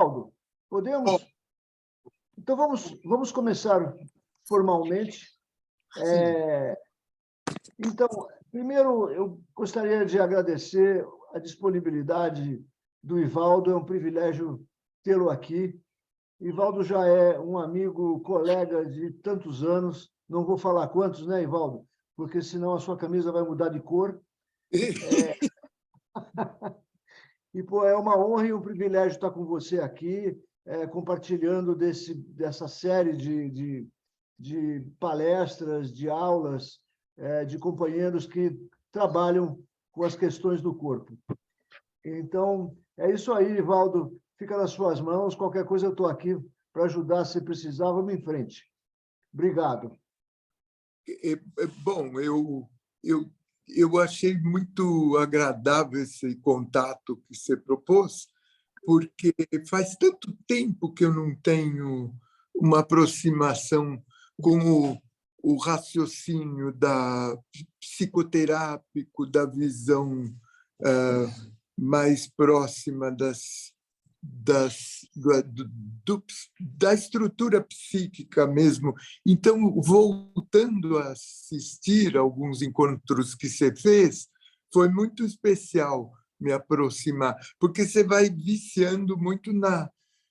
Ivaldo, podemos? Então, vamos começar formalmente. Então, primeiro, eu gostaria de agradecer a disponibilidade do Ivaldo, é um privilégio tê-lo aqui. Ivaldo já é um amigo, colega de tantos anos, não vou falar quantos, né, Ivaldo? Porque senão a sua camisa vai mudar de cor. E, pô, é uma honra e um privilégio estar com você aqui, compartilhando dessa série de palestras, de aulas, de companheiros que trabalham com as questões do corpo. Então, é isso aí, Ivaldo. Fica nas suas mãos. Qualquer coisa eu estou aqui para ajudar se precisar. Vamos em frente. Obrigado. Bom, eu achei muito agradável esse contato que você propôs, porque faz tanto tempo que eu não tenho uma aproximação com o raciocínio psicoterápico, da visão mais próxima da estrutura psíquica mesmo. Então, voltando a assistir alguns encontros que você fez, foi muito especial me aproximar, porque você vai viciando muito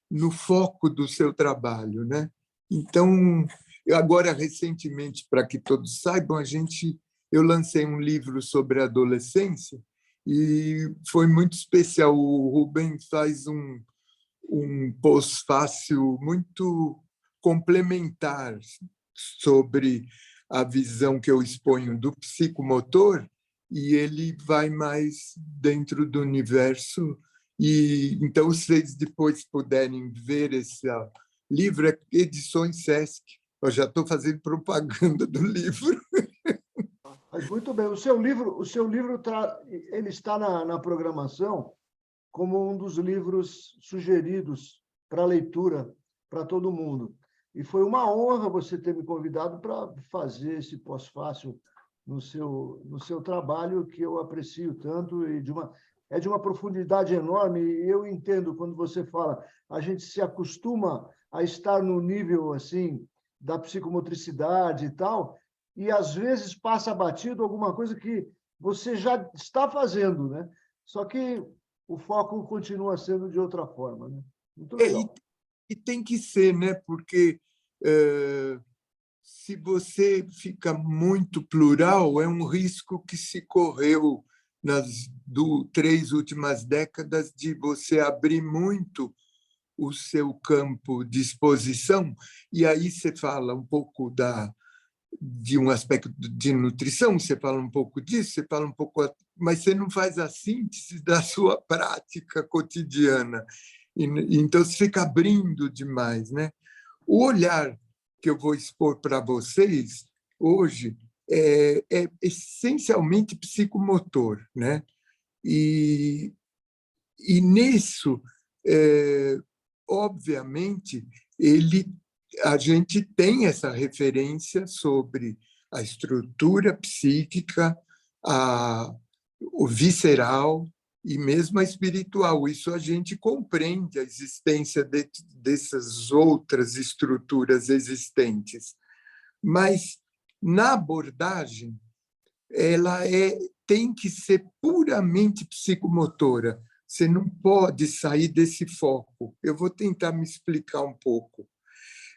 no foco do seu trabalho, né? Então, agora, recentemente, para que todos saibam, eu lancei um livro sobre a adolescência e foi muito especial. O Rubem faz um pós-fácil muito complementar sobre a visão que eu exponho do psicomotor, e ele vai mais dentro do universo. E então, se vocês depois puderem ver esse livro, é Edições Sesc. Eu já estou fazendo propaganda do livro. Mas muito bem. O seu livro ele está na programação como um dos livros sugeridos para leitura para todo mundo. E foi uma honra você ter me convidado para fazer esse pós-fácil no seu trabalho, que eu aprecio tanto e é de uma profundidade enorme. E eu entendo quando você fala, a gente se acostuma a estar no nível assim da psicomotricidade e tal, e às vezes passa batido alguma coisa que você já está fazendo, né? Só que o foco continua sendo de outra forma, né? Muito legal. E tem que ser, né? Porque se você fica muito plural, é um risco que se correu nas 3 últimas décadas, de você abrir muito o seu campo de exposição, e aí você fala um pouco de um aspecto de nutrição, você fala um pouco disso, você fala um pouco, mas você não faz a síntese da sua prática cotidiana. Então, você fica abrindo demais, né? O olhar que eu vou expor para vocês hoje é essencialmente psicomotor, né? E nisso, obviamente, a gente tem essa referência sobre a estrutura psíquica, o visceral e mesmo a espiritual. Isso a gente compreende a existência dessas outras estruturas existentes. Mas, na abordagem, ela tem que ser puramente psicomotora. Você não pode sair desse foco. Eu vou tentar me explicar um pouco.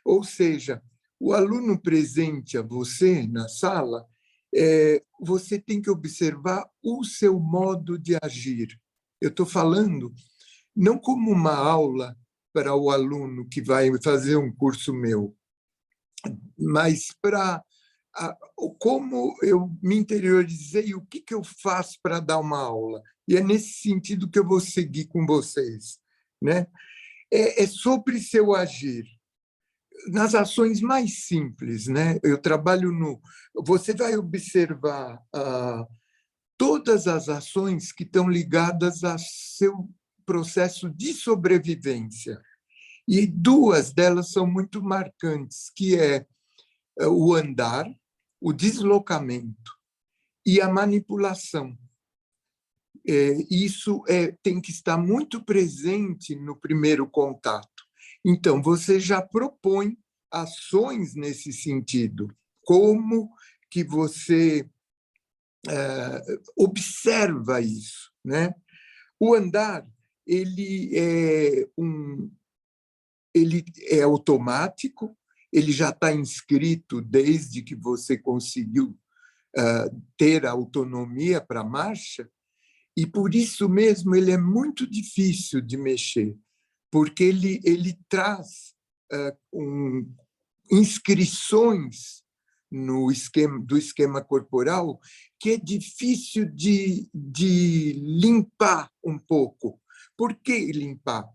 Ou seja, o aluno presente a você na sala, você tem que observar o seu modo de agir. Eu estou falando não como uma aula para o aluno que vai fazer um curso meu, mas para como eu me interiorizei, o que eu faço para dar uma aula. E é nesse sentido que eu vou seguir com vocês, né? É sobre seu agir, nas ações mais simples, né? Eu trabalho Você vai observar todas as ações que estão ligadas ao seu processo de sobrevivência. E 2 delas são muito marcantes, que é o andar, o deslocamento e a manipulação. isso tem que estar muito presente no primeiro contato. Então, você já propõe ações nesse sentido. Como que você observa isso, né? O andar, ele é automático, ele já está inscrito desde que você conseguiu ter autonomia para a marcha, e por isso mesmo ele é muito difícil de mexer, porque ele traz inscrições no do esquema corporal que é difícil de limpar um pouco. Por que limpar?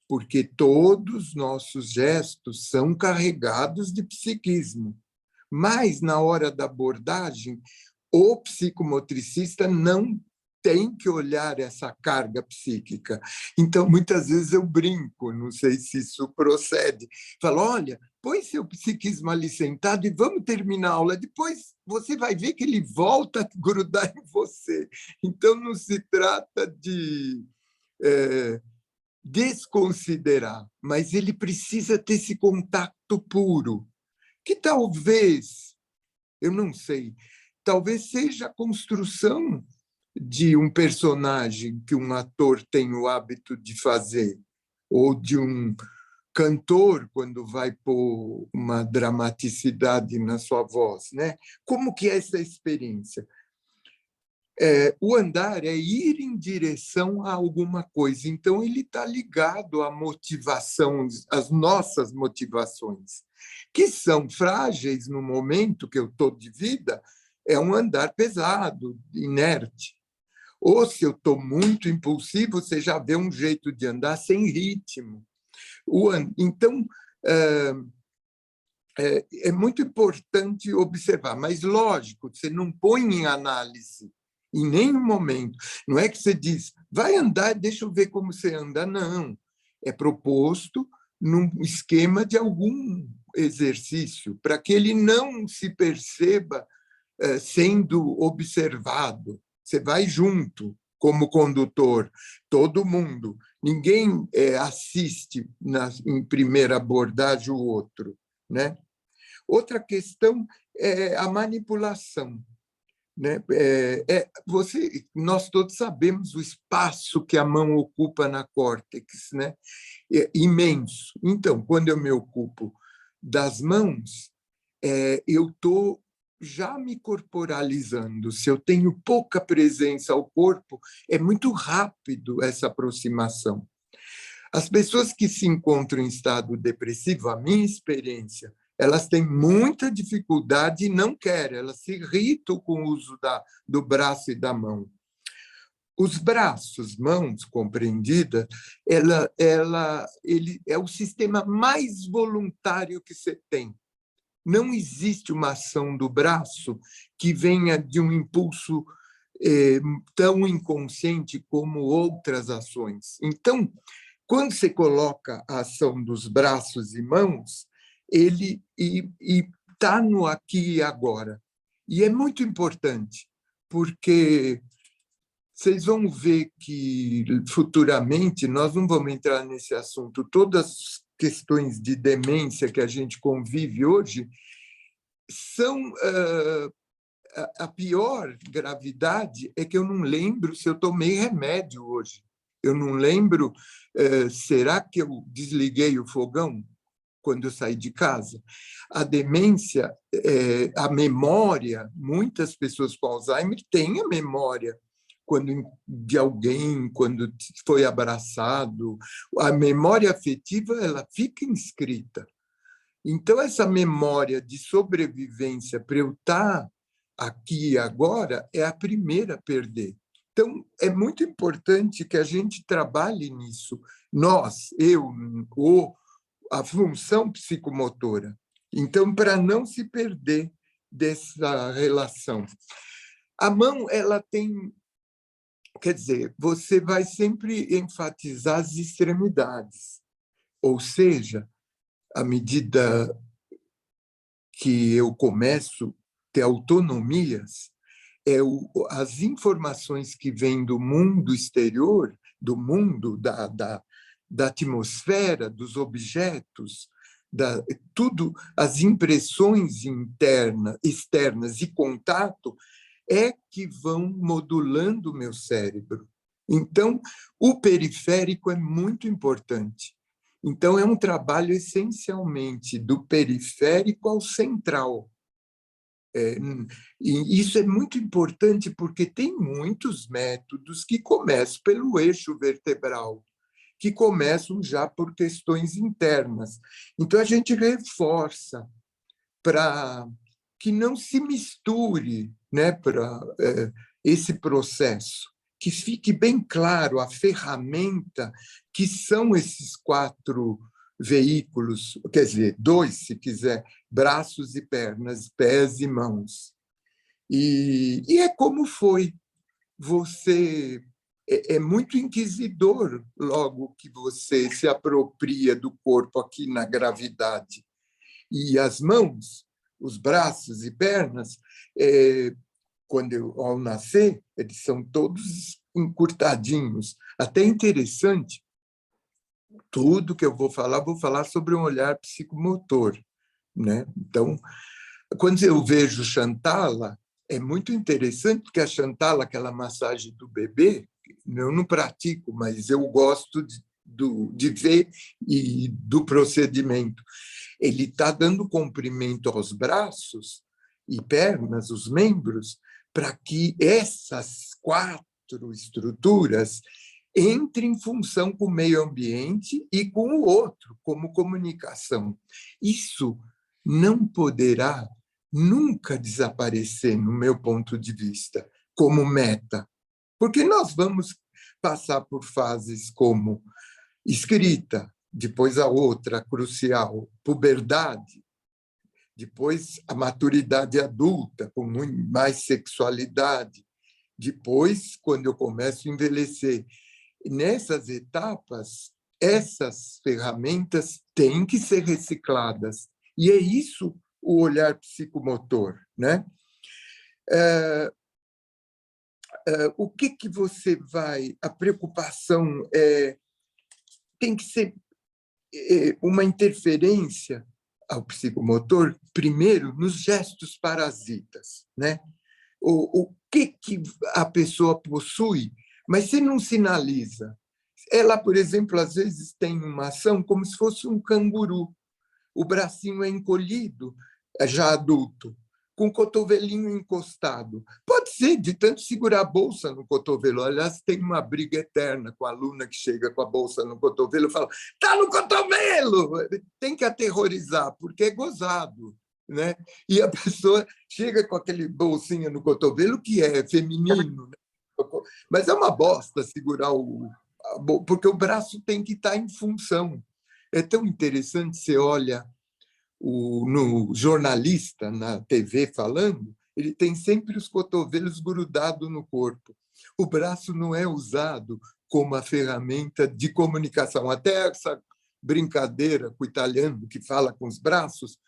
Porque todos os nossos gestos são carregados de psiquismo. Mas, na hora da abordagem, o psicomotricista não tem que olhar essa carga psíquica. Então, muitas vezes eu brinco, não sei se isso procede. Falo, olha, põe seu psiquismo ali sentado e vamos terminar a aula. Depois você vai ver que ele volta a grudar em você. Então, não se trata de desconsiderar, mas ele precisa ter esse contato puro, que talvez, eu não sei, talvez seja a construção de um personagem que um ator tem o hábito de fazer, ou de um cantor quando vai pôr uma dramaticidade na sua voz, né? Como que é essa experiência? O andar é ir em direção a alguma coisa, então ele está ligado à motivação, às nossas motivações, que são frágeis no momento que eu estou de vida, é um andar pesado, inerte. Ou se eu estou muito impulsivo, você já vê um jeito de andar sem ritmo. Então, é muito importante observar, mas, lógico, você não põe em análise em nenhum momento. Não é que você diz, vai andar, deixa eu ver como você anda. Não. É proposto num esquema de algum exercício, para que ele não se perceba sendo observado. Você vai junto, como condutor, todo mundo. Ninguém assiste em primeira abordagem o outro, né? Outra questão é a manipulação, né? Nós todos sabemos o espaço que a mão ocupa na córtex, né? É imenso. Então, quando eu me ocupo das mãos, eu estou já me corporalizando. Se eu tenho pouca presença ao corpo, é muito rápido essa aproximação. As pessoas que se encontram em estado depressivo, a minha experiência, elas têm muita dificuldade e não querem, elas se irritam com o uso do braço e da mão. Os braços, mãos compreendida, ele é o sistema mais voluntário que você tem. Não existe uma ação do braço que venha de um impulso tão inconsciente como outras ações. Então, quando você coloca a ação dos braços e mãos, ele está no aqui e agora. E é muito importante, porque vocês vão ver que futuramente, nós não vamos entrar nesse assunto, todas as questões de demência que a gente convive hoje são a pior gravidade é que eu não lembro se eu tomei remédio hoje. Eu não lembro, será que eu desliguei o fogão quando eu saí de casa? A demência, a memória, muitas pessoas com Alzheimer têm a memória de alguém, quando foi abraçado. A memória afetiva, ela fica inscrita. Então, essa memória de sobrevivência para eu estar aqui e agora é a primeira a perder. Então, é muito importante que a gente trabalhe nisso. Nós, a função psicomotora. Então, para não se perder dessa relação. A mão, ela tem... Quer dizer, você vai sempre enfatizar as extremidades. Ou seja, à medida que eu começo a ter autonomias, as informações que vêm do mundo exterior, do mundo, da atmosfera, dos objetos, tudo, as impressões externas e contato é que vão modulando o meu cérebro. Então, o periférico é muito importante. Então, é um trabalho essencialmente do periférico ao central. E isso é muito importante porque tem muitos métodos que começam pelo eixo vertebral, que começam já por questões internas. Então, a gente reforça para que não se misture, né, para esse processo, que fique bem claro a ferramenta que são esses 4 veículos, quer dizer, 2, se quiser, braços e pernas, pés e mãos. E é como foi. Você é muito inquisidor logo que você se apropria do corpo aqui na gravidade. E as mãos, os braços e pernas, ao nascer, eles são todos encurtadinhos. Até interessante, tudo que eu vou falar sobre um olhar psicomotor, né? Então, quando eu vejo Shantala, é muito interessante, porque a Shantala, aquela massagem do bebê, eu não pratico, mas eu gosto de ver e do procedimento. Ele está dando comprimento aos braços e pernas, os membros, para que essas 4 estruturas entrem em função com o meio ambiente e com o outro, como comunicação. Isso não poderá nunca desaparecer, no meu ponto de vista, como meta, porque nós vamos passar por fases como escrita, depois a outra crucial, puberdade, depois a maturidade adulta, com mais sexualidade, depois, quando eu começo a envelhecer. Nessas etapas, essas ferramentas têm que ser recicladas. E é isso o olhar psicomotor, né? O que você vai... A preocupação tem que ser uma interferência ao psicomotor, primeiro, nos gestos parasitas, né? O que a pessoa possui, mas você não sinaliza. Ela, por exemplo, às vezes tem uma ação como se fosse um canguru. O bracinho é encolhido, já adulto, com o cotovelinho encostado. Pode ser de tanto segurar a bolsa no cotovelo. Aliás, tem uma briga eterna com a aluna que chega com a bolsa no cotovelo e fala: "Está no cotovelo!" Tem que aterrorizar, porque é gozado, né? E a pessoa chega com aquele bolsinha no cotovelo, que é feminino, né? Mas é uma bosta segurar porque o braço tem que estar em função. É tão interessante, você olha no jornalista na TV falando, ele tem sempre os cotovelos grudados no corpo. O braço não é usado como a ferramenta de comunicação. Até essa brincadeira com o italiano que fala com os braços,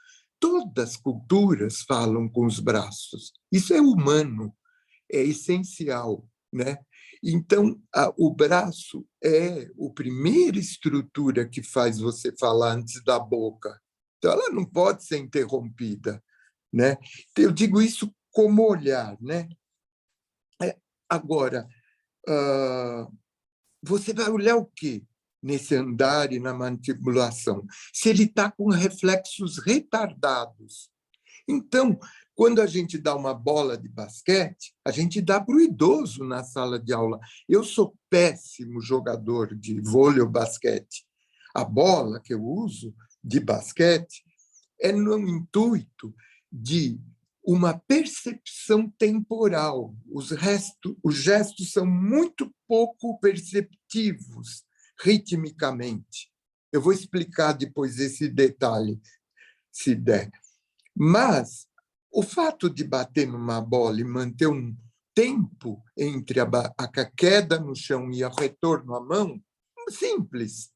todas as culturas falam com os braços. Isso é humano, é essencial, né? Então, o braço é a primeira estrutura que faz você falar antes da boca. Então, ela não pode ser interrompida, né? Eu digo isso como olhar, né? Agora, você vai olhar o quê nesse andar e na manipulação? Se ele está com reflexos retardados. Então, quando a gente dá uma bola de basquete, a gente dá para o idoso na sala de aula. Eu sou péssimo jogador de vôlei ou basquete. A bola que eu uso de basquete é no intuito de uma percepção temporal. Os gestos são muito pouco perceptivos ritmicamente. Eu vou explicar depois esse detalhe, se der. Mas o fato de bater numa bola e manter um tempo entre a queda no chão e o retorno à mão, simples,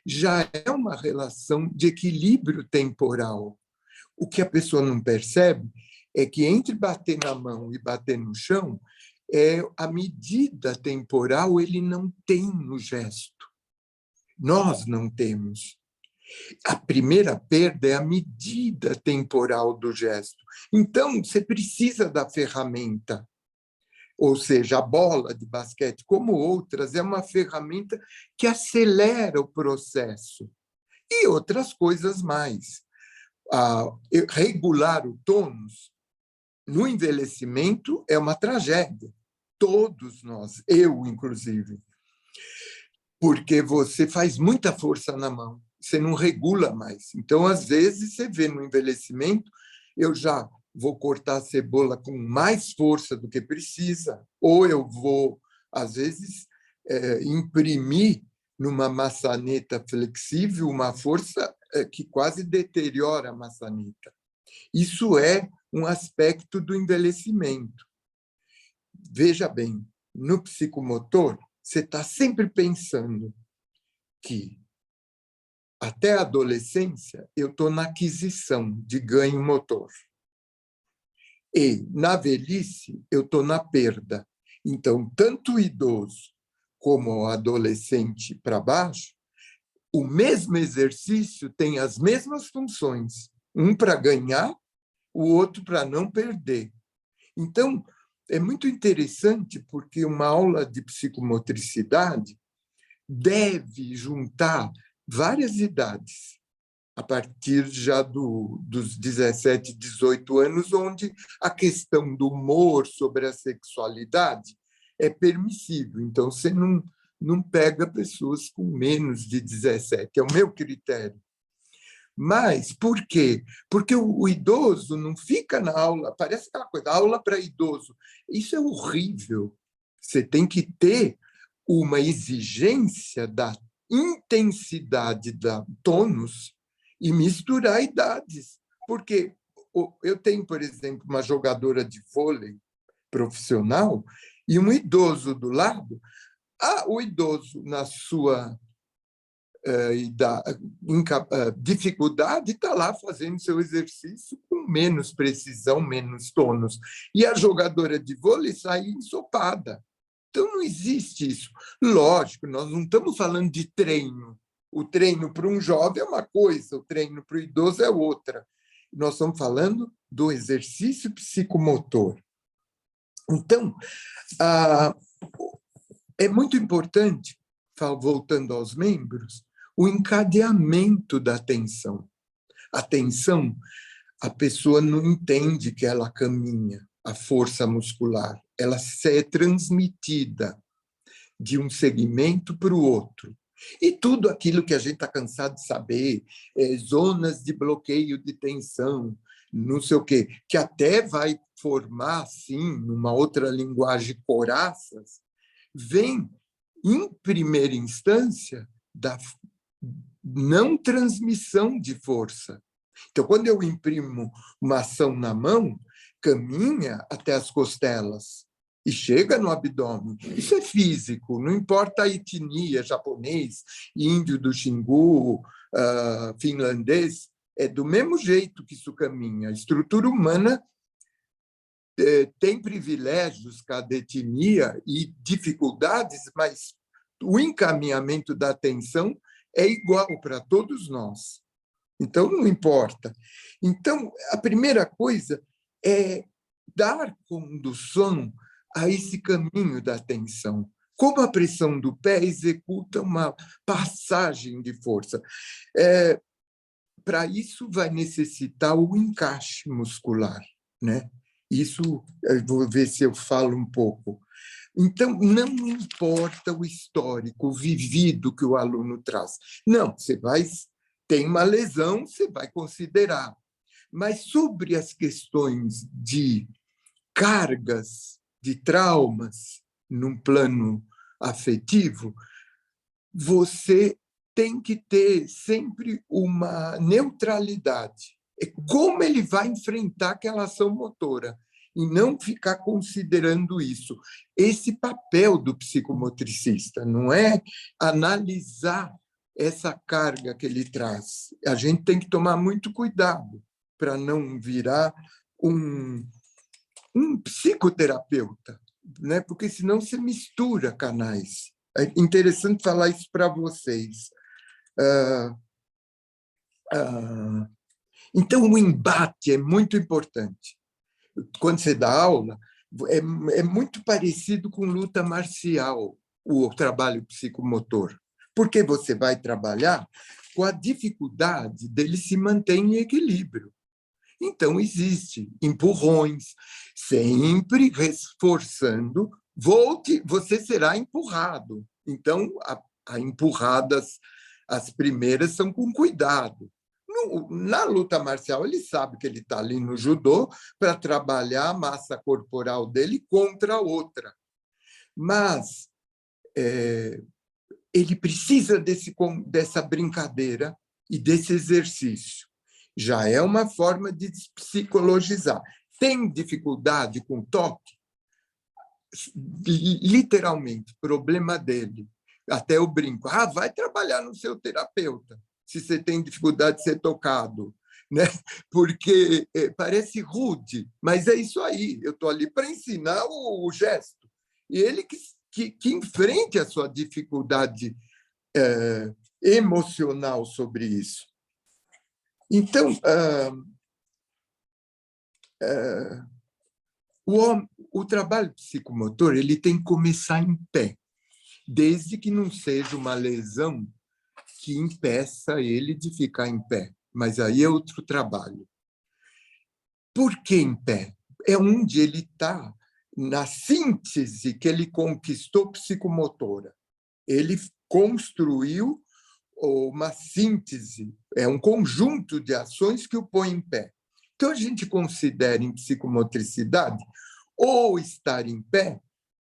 já é uma relação de equilíbrio temporal. O que a pessoa não percebe é que entre bater na mão e bater no chão, a medida temporal ele não tem no gesto. Nós não temos. A primeira perda é a medida temporal do gesto. Então, você precisa da ferramenta. Ou seja, a bola de basquete, como outras, é uma ferramenta que acelera o processo. E outras coisas mais. Regular o tônus no envelhecimento é uma tragédia. Todos nós, eu inclusive, porque você faz muita força na mão, você não regula mais. Então, às vezes, você vê no envelhecimento, eu já vou cortar a cebola com mais força do que precisa, ou eu vou, às vezes, imprimir numa maçaneta flexível uma força que quase deteriora a maçaneta. Isso é um aspecto do envelhecimento. Veja bem, no psicomotor, você está sempre pensando que, até a adolescência, eu estou na aquisição de ganho motor. E, na velhice, eu estou na perda. Então, tanto o idoso como o adolescente para baixo, o mesmo exercício tem as mesmas funções. Um para ganhar, o outro para não perder. Então, é muito interessante porque uma aula de psicomotricidade deve juntar várias idades, a partir já dos 17, 18 anos, onde a questão do humor sobre a sexualidade é permissível. Então, você não pega pessoas com menos de 17, é o meu critério. Mas por quê? Porque o idoso não fica na aula, parece aquela coisa, aula para idoso. Isso é horrível. Você tem que ter uma exigência da intensidade da tônus e misturar idades. Porque eu tenho, por exemplo, uma jogadora de vôlei profissional e um idoso do lado. O idoso, na sua dificuldade, está lá fazendo seu exercício com menos precisão, menos tônus. E a jogadora de vôlei sai ensopada. Então, não existe isso. Lógico, nós não estamos falando de treino. O treino para um jovem é uma coisa, o treino para o idoso é outra. Nós estamos falando do exercício psicomotor. Então, é muito importante, voltando aos membros, o encadeamento da atenção. A atenção, a pessoa não entende que ela caminha, a força muscular. Ela é transmitida de um segmento para o outro. E tudo aquilo que a gente está cansado de saber, zonas de bloqueio de tensão, não sei o quê, que até vai formar, sim, numa outra linguagem, coraças, vem, em primeira instância, da não transmissão de força. Então, quando eu imprimo uma ação na mão, caminha até as costelas e chega no abdômen. Isso é físico, não importa a etnia, japonês, índio do Xingu, finlandês, é do mesmo jeito que isso caminha. A estrutura humana tem privilégios, cada etnia, e dificuldades, mas o encaminhamento da atenção é igual para todos nós. Então, não importa. Então, a primeira coisa é dar condução a esse caminho da atenção. Como a pressão do pé executa uma passagem de força. Para isso, vai necessitar o encaixe muscular, né? Isso, eu vou ver se eu falo um pouco. Então, não importa o histórico, o vivido que o aluno traz. Não, tem uma lesão, você vai considerar. Mas sobre as questões de cargas, de traumas, num plano afetivo, você tem que ter sempre uma neutralidade. É como ele vai enfrentar aquela ação motora e não ficar considerando isso. Esse papel do psicomotricista não é analisar essa carga que ele traz. A gente tem que tomar muito cuidado, para não virar um psicoterapeuta, né? Porque senão você mistura canais. É interessante falar isso para vocês. Então, o embate é muito importante. Quando você dá aula, é muito parecido com luta marcial, o trabalho psicomotor, porque você vai trabalhar com a dificuldade dele se manter em equilíbrio. Então, existe empurrões, sempre reforçando, volte, você será empurrado. Então, a empurradas, as primeiras são com cuidado. Na luta marcial, ele sabe que ele está ali no judô para trabalhar a massa corporal dele contra a outra. Mas ele precisa dessa brincadeira e desse exercício. Já é uma forma de psicologizar. Tem dificuldade com toque? Literalmente, problema dele. Até eu brinco, vai trabalhar no seu terapeuta, se você tem dificuldade de ser tocado, né? Porque parece rude, mas é isso aí, eu estou ali para ensinar o gesto. E ele que enfrente a sua dificuldade emocional sobre isso. Então, o trabalho psicomotor ele tem que começar em pé, desde que não seja uma lesão que impeça ele de ficar em pé. Mas aí é outro trabalho. Por que em pé? É onde ele está na síntese que ele conquistou psicomotora. Ele construiu uma síntese, é um conjunto de ações que o põe em pé. Então, a gente considera em psicomotricidade ou estar em pé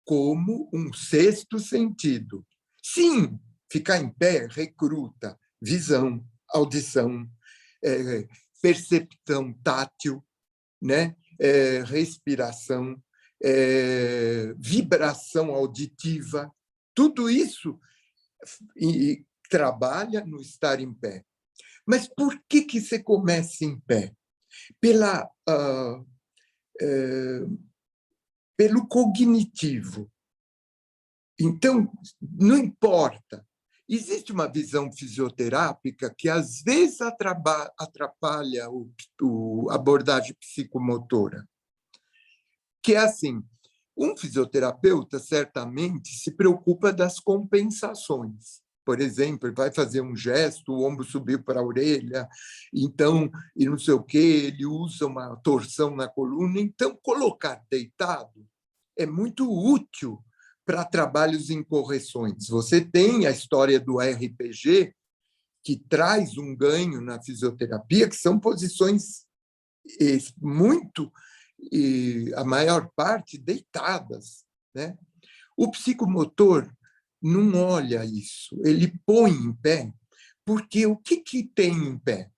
como um sexto sentido. Sim, ficar em pé recruta visão, audição, percepção tátil, né? Respiração, vibração auditiva. Tudo isso trabalha no estar em pé. Mas por que você começa em pé? Pelo cognitivo. Então, não importa. Existe uma visão fisioterápica que, às vezes, atrapalha a abordagem psicomotora, que é assim, um fisioterapeuta certamente se preocupa das compensações. Por exemplo, ele vai fazer um gesto, o ombro subiu para a orelha, então, e não sei o quê, ele usa uma torção na coluna. Então, colocar deitado é muito útil para trabalhos em correções. Você tem a história do RPG, que traz um ganho na fisioterapia, que são posições muito, a maior parte, deitadas, né? O psicomotor não olha isso, ele põe em pé, porque o que tem em pé?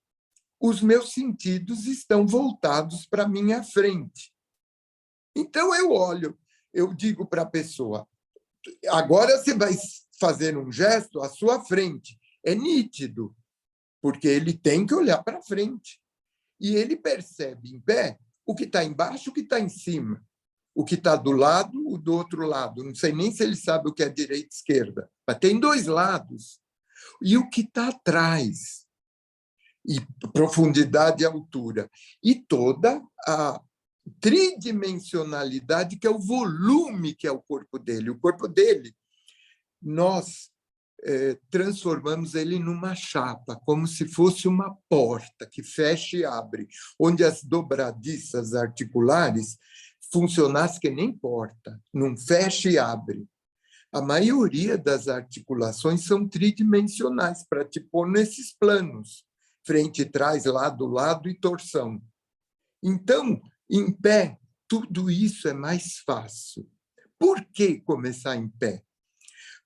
Os meus sentidos estão voltados para a minha frente. Então, eu olho, eu digo para a pessoa, agora você vai fazer um gesto à sua frente. É nítido, porque ele tem que olhar para frente. E ele percebe em pé o que está embaixo, o que está em cima, o que está do lado, o do outro lado. Não sei nem se ele sabe o que é direita e esquerda, mas tem dois lados. E o que está atrás, e profundidade e altura. E toda a tridimensionalidade, que é o volume que é o corpo dele. O corpo dele, nós transformamos ele numa chapa, como se fosse uma porta que fecha e abre, onde as dobradiças articulares funcionassem que nem porta, não fecha e abre. A maioria das articulações são tridimensionais, para te pôr nesses planos, frente e trás, lado, lado e torção. Então, em pé, tudo isso é mais fácil. Por que começar em pé?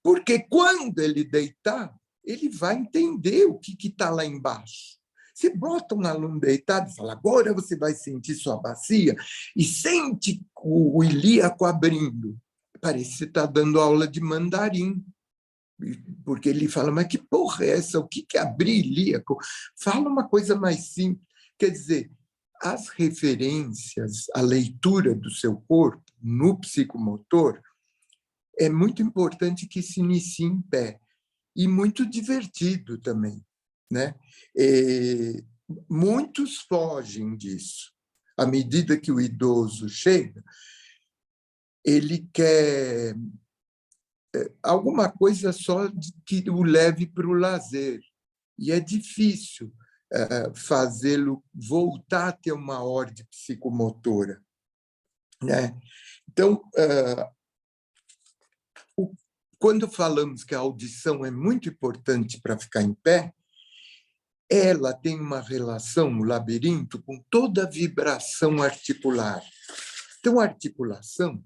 Porque quando ele deitar, ele vai entender o que está lá embaixo. Você bota um aluno deitado e fala, agora você vai sentir sua bacia e sente o ilíaco abrindo. Parece que você está dando aula de mandarim. Porque ele fala, mas que porra é essa? O que é abrir ilíaco? Fala uma coisa mais simples. Quer dizer, as referências, a leitura do seu corpo no psicomotor é muito importante que se inicie em pé e muito divertido também, né? Muitos fogem disso. À medida que o idoso chega, ele quer alguma coisa só que o leve para o lazer. E é difícil fazê-lo voltar a ter uma ordem psicomotora, né? Então, quando falamos que a audição é muito importante para ficar em pé, ela tem uma relação, o labirinto, com toda a vibração articular. Então, a articulação,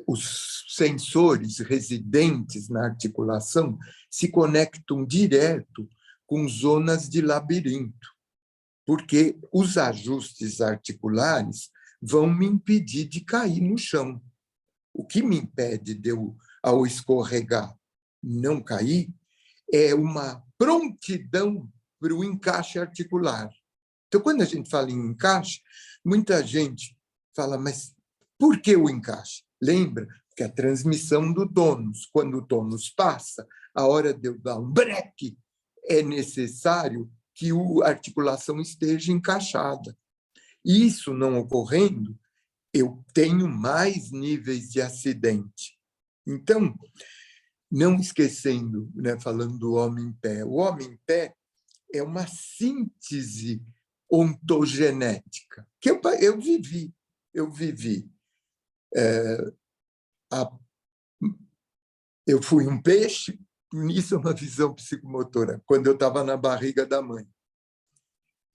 os sensores residentes na articulação se conectam direto com zonas de labirinto, porque os ajustes articulares vão me impedir de cair no chão. O que me impede de eu, ao escorregar, não cair, é uma prontidão para o encaixe articular. Então, quando a gente fala em encaixe, muita gente fala, mas por que o encaixe? Lembra que a transmissão do tônus, quando o tônus passa, a hora de eu dar um breque, é necessário que a articulação esteja encaixada. Isso não ocorrendo, eu tenho mais níveis de acidente. Então, não esquecendo, né, falando do homem em pé, o homem em pé é uma síntese ontogenética que eu vivi. Eu fui um peixe, isso é uma visão psicomotora, quando eu estava na barriga da mãe.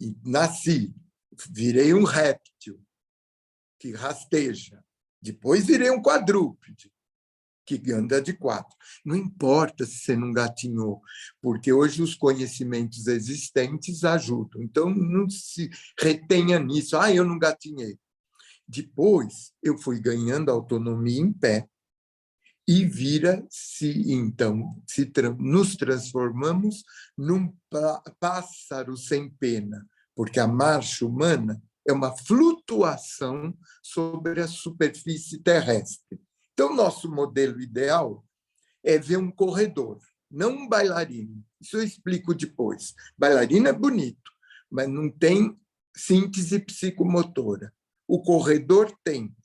E nasci, virei um réptil que rasteja. Depois virei um quadrúpede, que anda de 4. Não importa se você não gatinhou, porque hoje os conhecimentos existentes ajudam. Então, não se retenha nisso. Eu não gatinhei. Depois, eu fui ganhando autonomia em pé e nos transformamos num pássaro sem pena, porque a marcha humana é uma flutuação sobre a superfície terrestre. Então, nosso modelo ideal é ver um corredor, não um bailarino. Isso eu explico depois. Bailarino é bonito, mas não tem síntese psicomotora. O corredor tem.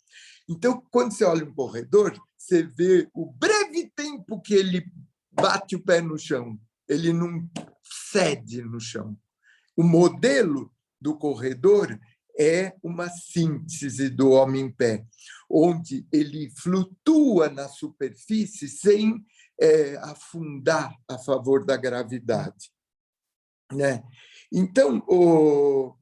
Então, quando você olha um corredor, você vê o breve tempo que ele bate o pé no chão. Ele não cede no chão. O modelo do corredor é uma síntese do homem em pé, onde ele flutua na superfície sem afundar a favor da gravidade, né? Então, o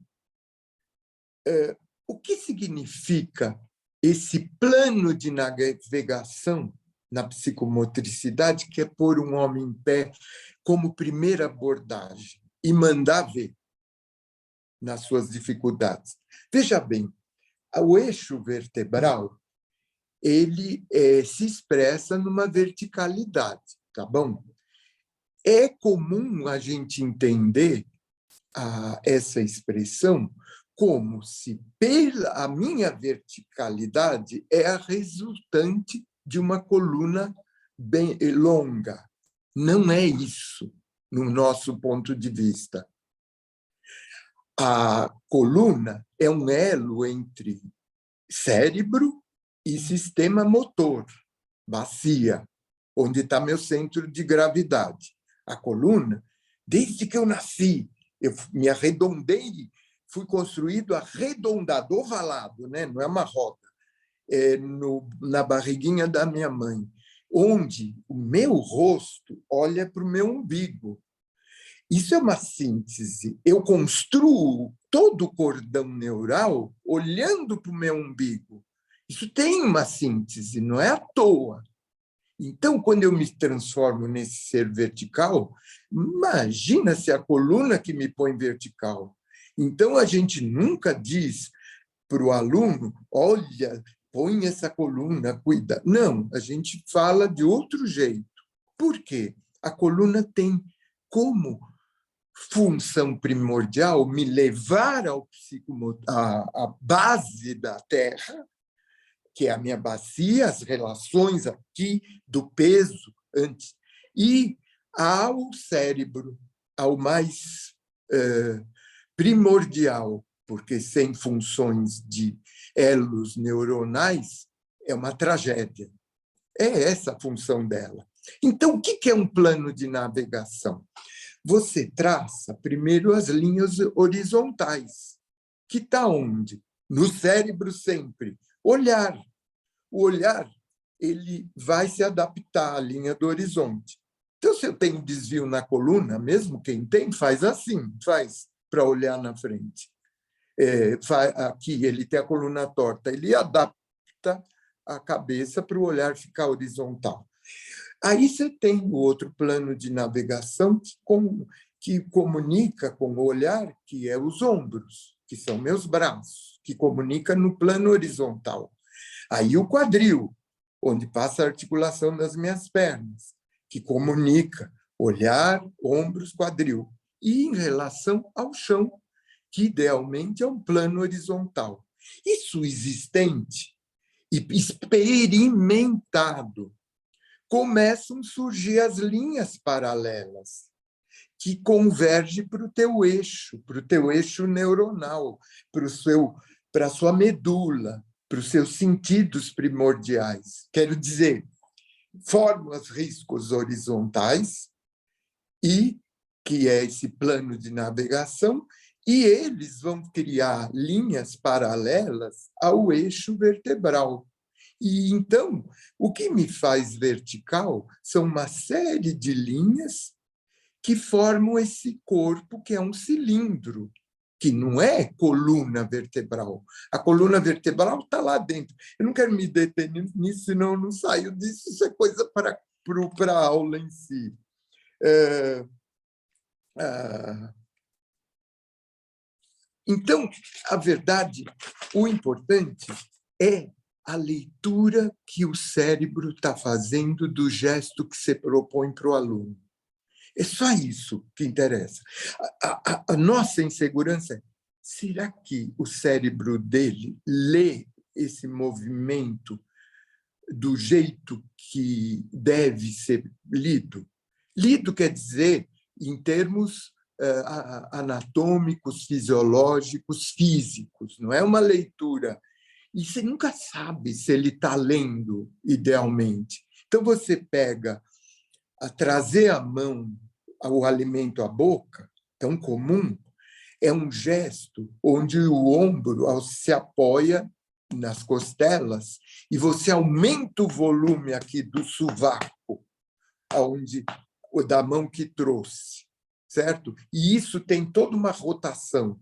que significa esse plano de navegação na psicomotricidade, que é pôr um homem em pé como primeira abordagem e mandar ver nas suas dificuldades? Veja bem, o eixo vertebral ele se expressa numa verticalidade, tá bom? É comum a gente entender essa expressão como se a minha verticalidade é a resultante de uma coluna bem longa. Não é isso, no nosso ponto de vista. A coluna é um elo entre cérebro e sistema motor, bacia, onde está meu centro de gravidade. A coluna, desde que eu nasci, eu me arredondei, fui construído arredondado, ovalado, né? Não é uma roda, na barriguinha da minha mãe, onde o meu rosto olha para o meu umbigo. Isso é uma síntese. Eu construo todo o cordão neural olhando para o meu umbigo. Isso tem uma síntese, não é à toa. Então, quando eu me transformo nesse ser vertical, imagina se a coluna que me põe vertical. Então, a gente nunca diz para o aluno, olha, põe essa coluna, cuida. Não, a gente fala de outro jeito. Por quê? A coluna tem como função primordial, me levar ao à base da Terra, que é a minha bacia, as relações aqui do peso antes, e ao cérebro, ao mais primordial, porque sem funções de elos neuronais é uma tragédia. É essa a função dela. Então, o que é um plano de navegação? Você traça primeiro as linhas horizontais, que está onde? No cérebro sempre. Olhar. O olhar, ele vai se adaptar à linha do horizonte. Então, se eu tenho desvio na coluna, mesmo quem tem, faz assim, faz para olhar na frente. Aqui, ele tem a coluna torta, ele adapta a cabeça para o olhar ficar horizontal. Aí você tem o outro plano de navegação que comunica com o olhar, que é os ombros, que são meus braços, que comunica no plano horizontal. Aí o quadril, onde passa a articulação das minhas pernas, que comunica olhar, ombros, quadril. E em relação ao chão, que idealmente é um plano horizontal. Isso existente e experimentado, começam a surgir as linhas paralelas, que convergem para o teu eixo neuronal, para a sua medula, para os seus sentidos primordiais. Quero dizer, formam os riscos horizontais, e que é esse plano de navegação, e eles vão criar linhas paralelas ao eixo vertebral. E então, o que me faz vertical são uma série de linhas que formam esse corpo, que é um cilindro, que não é coluna vertebral. A coluna vertebral está lá dentro. Eu não quero me deter nisso, senão eu não saio disso. Isso é coisa para a aula em si. Então, a verdade, o importante é a leitura que o cérebro está fazendo do gesto que você propõe para o aluno. É só isso que interessa. A nossa insegurança é: será que o cérebro dele lê esse movimento do jeito que deve ser lido? Lido quer dizer em termos anatômicos, fisiológicos, físicos. Não é uma leitura. E você nunca sabe se ele está lendo idealmente. Então, você pega a trazer a mão o alimento à boca, tão comum, é um gesto onde o ombro se apoia nas costelas e você aumenta o volume aqui do sovaco, da mão que trouxe, certo? E isso tem toda uma rotação.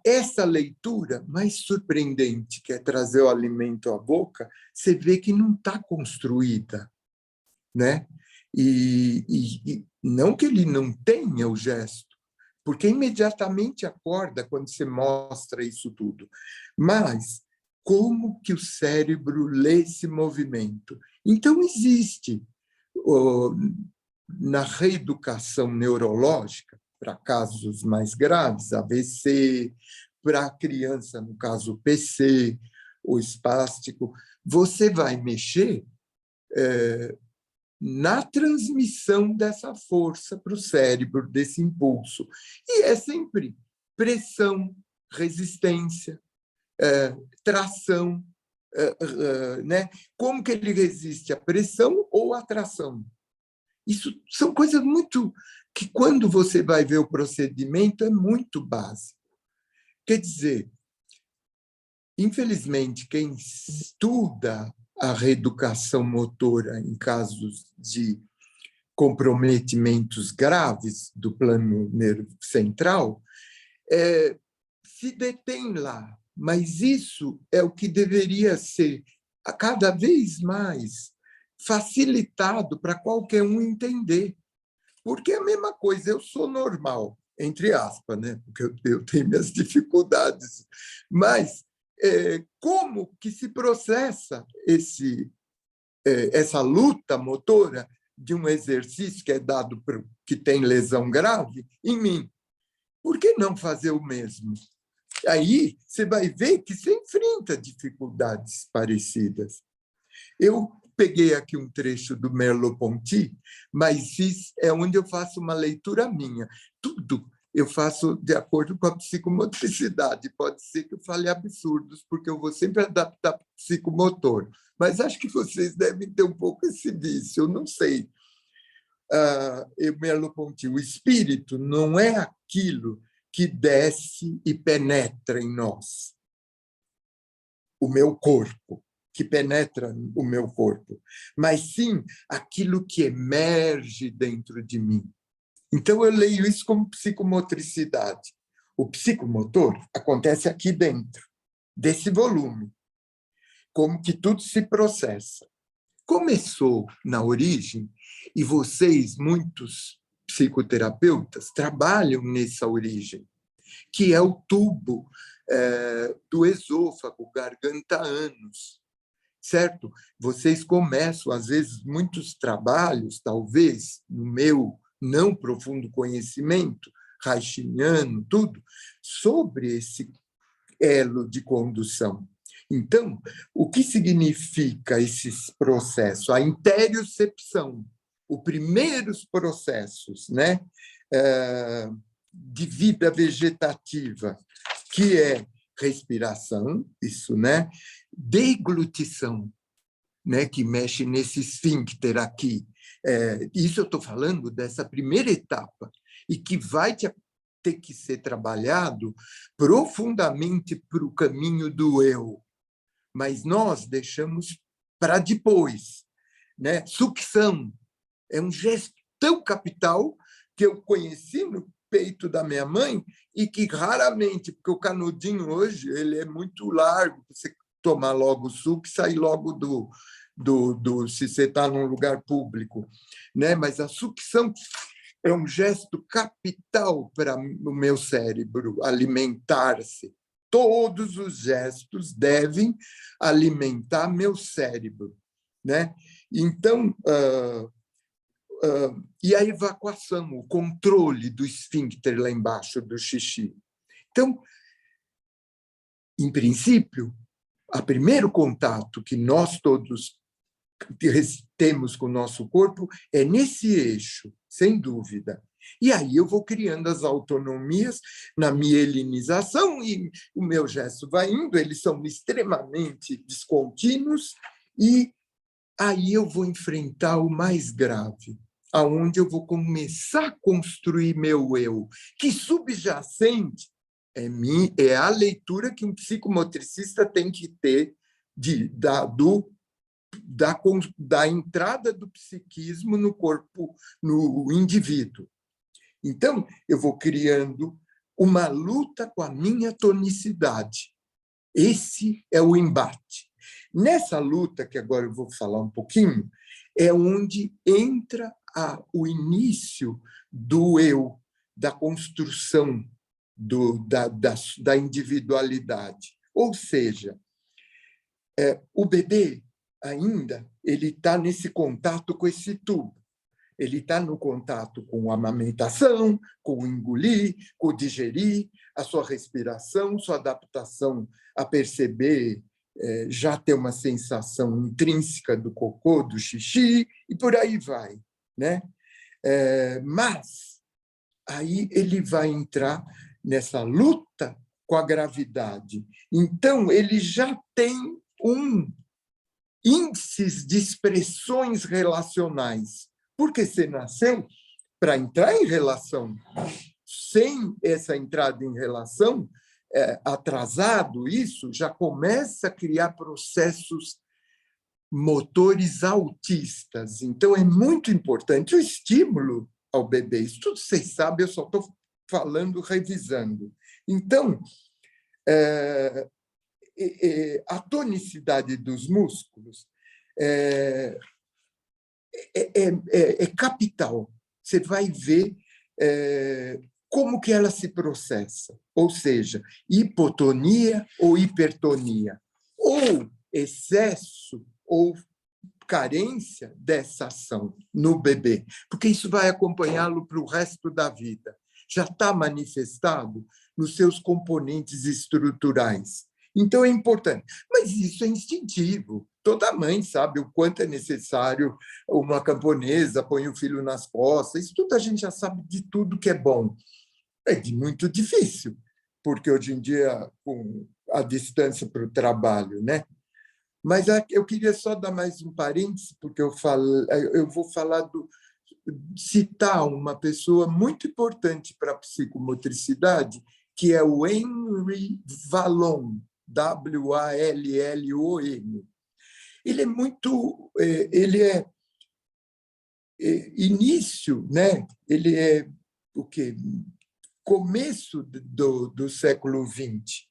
Essa leitura mais surpreendente, que é trazer o alimento à boca, você vê que não está construída, né? E não que ele não tenha o gesto, porque imediatamente acorda quando você mostra isso tudo. Mas como que o cérebro lê esse movimento? Então, existe, na reeducação neurológica, para casos mais graves, AVC, para a criança, no caso PC, o espástico, você vai mexer na transmissão dessa força para o cérebro, desse impulso. E é sempre pressão, resistência, tração, né? Como que ele resiste à pressão ou à tração? Isso são coisas muito que, quando você vai ver o procedimento, é muito básico. Quer dizer, infelizmente, quem estuda a reeducação motora em casos de comprometimentos graves do plano nervo central, se detém lá. Mas isso é o que deveria ser, a cada vez mais, facilitado para qualquer um entender. Porque é a mesma coisa, eu sou normal, entre aspas, né? Porque eu tenho minhas dificuldades. Mas como que se processa essa luta motora de um exercício que é dado que tem lesão grave em mim. Por que não fazer o mesmo? Aí você vai ver que você enfrenta dificuldades parecidas. Eu peguei aqui um trecho do Merleau-Ponty, mas isso é onde eu faço uma leitura minha. Tudo eu faço de acordo com a psicomotricidade. Pode ser que eu fale absurdos, porque eu vou sempre adaptar para o psicomotor. Mas acho que vocês devem ter um pouco esse vício, eu não sei. Merleau-Ponty, o espírito não é aquilo que desce e penetra em nós, o meu corpo, que penetra o meu corpo, mas sim aquilo que emerge dentro de mim. Então, eu leio isso como psicomotricidade. O psicomotor acontece aqui dentro, desse volume, como que tudo se processa. Começou na origem, e vocês, muitos psicoterapeutas, trabalham nessa origem, que é o tubo do esôfago, garganta-ânus, certo? Vocês começam, às vezes, muitos trabalhos, talvez, no meu não profundo conhecimento, reichiano, tudo, sobre esse elo de condução. Então, o que significa esses processos? A interiocepção, os primeiros processos, né, de vida vegetativa, que é respiração, isso, né, deglutição, né, que mexe nesse esfíncter aqui. Isso eu estou falando dessa primeira etapa, e que vai ter que ser trabalhado profundamente para o caminho do eu. Mas nós deixamos para depois, né? Sucção é um gesto tão capital que eu conheci no peito da minha mãe e que raramente, porque o canudinho hoje ele é muito largo, você tomar logo o suco e sair logo se você está num lugar público, né? Mas a sucção é um gesto capital para o meu cérebro alimentar-se. Todos os gestos devem alimentar meu cérebro, né? Então, e a evacuação, o controle do esfíncter lá embaixo do xixi. Então, em princípio, o primeiro contato que nós todos temos com o nosso corpo é nesse eixo, sem dúvida. E aí eu vou criando as autonomias na mielinização e o meu gesto vai indo, eles são extremamente descontínuos e aí eu vou enfrentar o mais grave, aonde eu vou começar a construir meu eu, que subjacente é a leitura que um psicomotricista tem que ter da entrada do psiquismo no corpo, no indivíduo. Então, eu vou criando uma luta com a minha tonicidade. Esse é o embate. Nessa luta, que agora eu vou falar um pouquinho, é onde entra o início do eu, da construção da individualidade. Ou seja, o bebê ainda ele está nesse contato com esse tubo. Ele está no contato com a amamentação, com o engolir, com o digerir, a sua respiração, sua adaptação a perceber, já ter uma sensação intrínseca do cocô, do xixi, e por aí vai, né? Mas aí ele vai entrar nessa luta com a gravidade. Então, ele já tem índices de expressões relacionais, porque você nasceu para entrar em relação. Sem essa entrada em relação, atrasado, isso já começa a criar processos motores autistas. Então, é muito importante o estímulo ao bebê. Isso tudo vocês sabem, eu só estou falando, revisando. Então, a tonicidade dos músculos é capital. Você vai ver como que ela se processa, ou seja, hipotonia ou hipertonia, ou excesso ou carência dessa ação no bebê, porque isso vai acompanhá-lo para o resto da vida. Já está manifestado nos seus componentes estruturais. Então, é importante. Mas isso é instintivo. Toda mãe sabe o quanto é necessário uma camponesa, põe o filho nas costas. Isso tudo a gente já sabe de tudo que é bom. É muito difícil, porque hoje em dia, com a distância para o trabalho, né? Mas eu queria só dar mais um parêntese, porque eu vou citar uma pessoa muito importante para a psicomotricidade, que é o Henry Wallon, Wallon. Ele é muito, ele é início, né? Ele é o quê? Começo do século XX,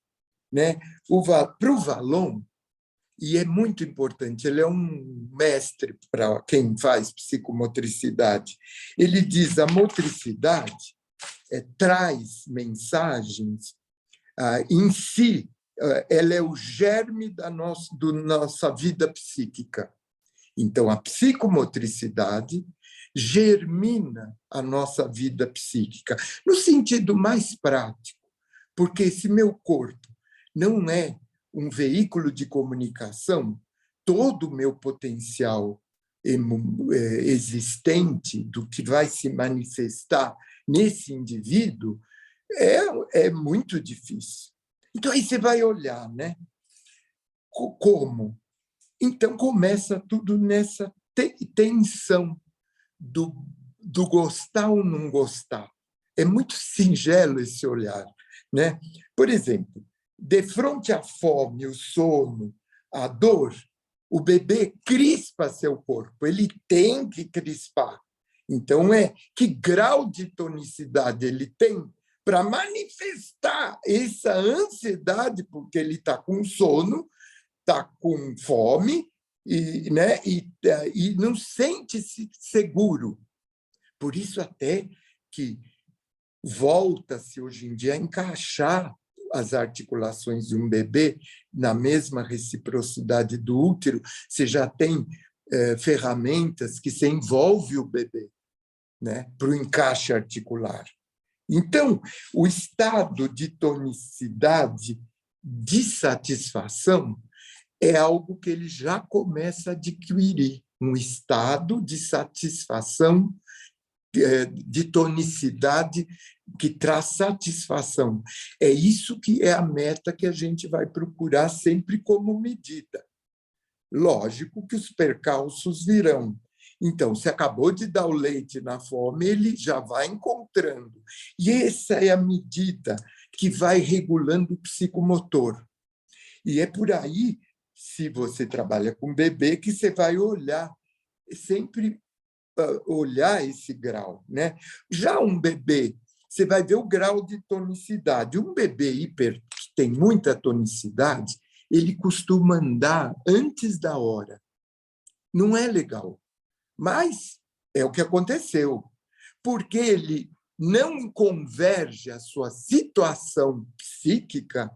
né? Para o Wallon, e é muito importante, ele é um mestre para quem faz psicomotricidade. Ele diz a motricidade traz mensagens em si, ela é o germe da nossa vida psíquica. Então, a psicomotricidade germina a nossa vida psíquica, no sentido mais prático, porque se meu corpo não é um veículo de comunicação, todo o meu potencial existente, do que vai se manifestar nesse indivíduo, é muito difícil. Então, aí você vai olhar, né? Como? Então, começa tudo nessa tensão do gostar ou não gostar. É muito singelo esse olhar, né? Por exemplo, de frente à fome, o sono, a dor, o bebê crispa seu corpo, ele tem que crispar. Então, que grau de tonicidade ele tem para manifestar essa ansiedade, porque ele está com sono, está com fome e não sente-se seguro. Por isso até que volta-se hoje em dia a encaixar as articulações de um bebê na mesma reciprocidade do útero. Você já tem ferramentas que se envolve o bebê, né, para o encaixe articular. Então, o estado de tonicidade, de satisfação, é algo que ele já começa a adquirir, um estado de satisfação, de tonicidade que traz satisfação. É isso que é a meta que a gente vai procurar sempre como medida. Lógico que os percalços virão. Então, se acabou de dar o leite na fome, ele já vai encontrando. E essa é a medida que vai regulando o psicomotor. E é por aí, se você trabalha com bebê, que você vai olhar, sempre olhar esse grau, né? Já um bebê, você vai ver o grau de tonicidade. Um bebê que tem muita tonicidade, ele costuma andar antes da hora. Não é legal, mas é o que aconteceu, porque ele não converge a sua situação psíquica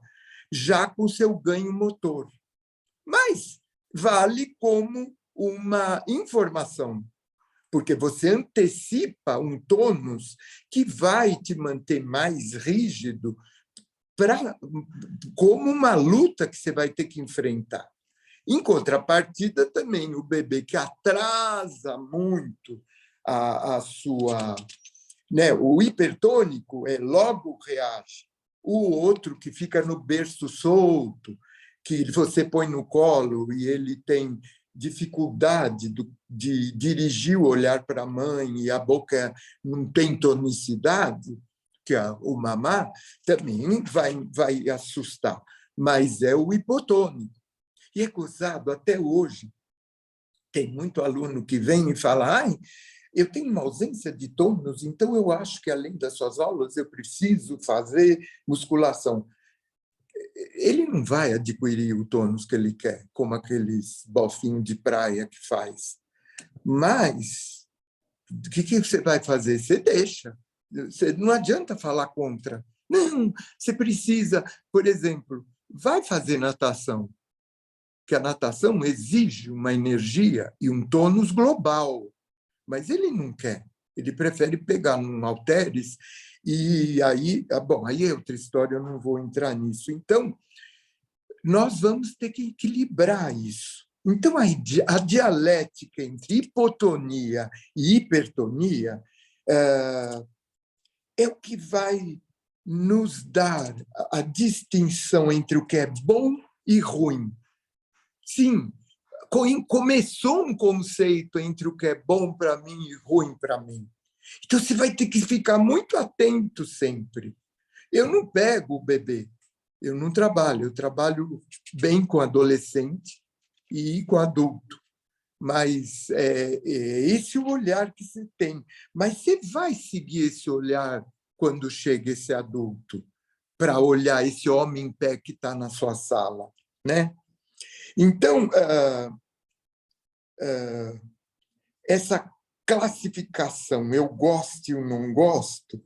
já com o seu ganho motor. Mas vale como uma informação, porque você antecipa um tônus que vai te manter mais rígido como uma luta que você vai ter que enfrentar. Em contrapartida, também, o bebê que atrasa muito a sua... Né, o hipertônico logo reage. O outro que fica no berço solto, que você põe no colo e ele tem dificuldade de dirigir o olhar para a mãe e a boca não tem tonicidade, que é o mamar, também vai assustar. Mas é o hipotônico. E é gozado até hoje. Tem muito aluno que vem e fala: eu tenho uma ausência de tônus, então eu acho que, além das suas aulas, eu preciso fazer musculação. Ele não vai adquirir o tônus que ele quer, como aqueles bofinhos de praia que faz. Mas o que você vai fazer? Você deixa. Não adianta falar contra. Não, você precisa, por exemplo, vai fazer natação. que a natação exige uma energia e um tônus global, mas ele não quer. Ele prefere pegar num halteres e aí, bom, aí é outra história, eu não vou entrar nisso. Então, nós vamos ter que equilibrar isso. Então, a dialética entre hipotonia e hipertonia é o que vai nos dar a distinção entre o que é bom e ruim. Sim, começou um conceito entre o que é bom para mim e ruim para mim. Então, você vai ter que ficar muito atento sempre. Eu não pego o bebê, eu não trabalho, eu trabalho bem com adolescente e com adulto, mas é esse o olhar que você tem. Mas você vai seguir esse olhar quando chega esse adulto, para olhar esse homem em pé que está na sua sala, né? Então, essa classificação, eu gosto e eu não gosto,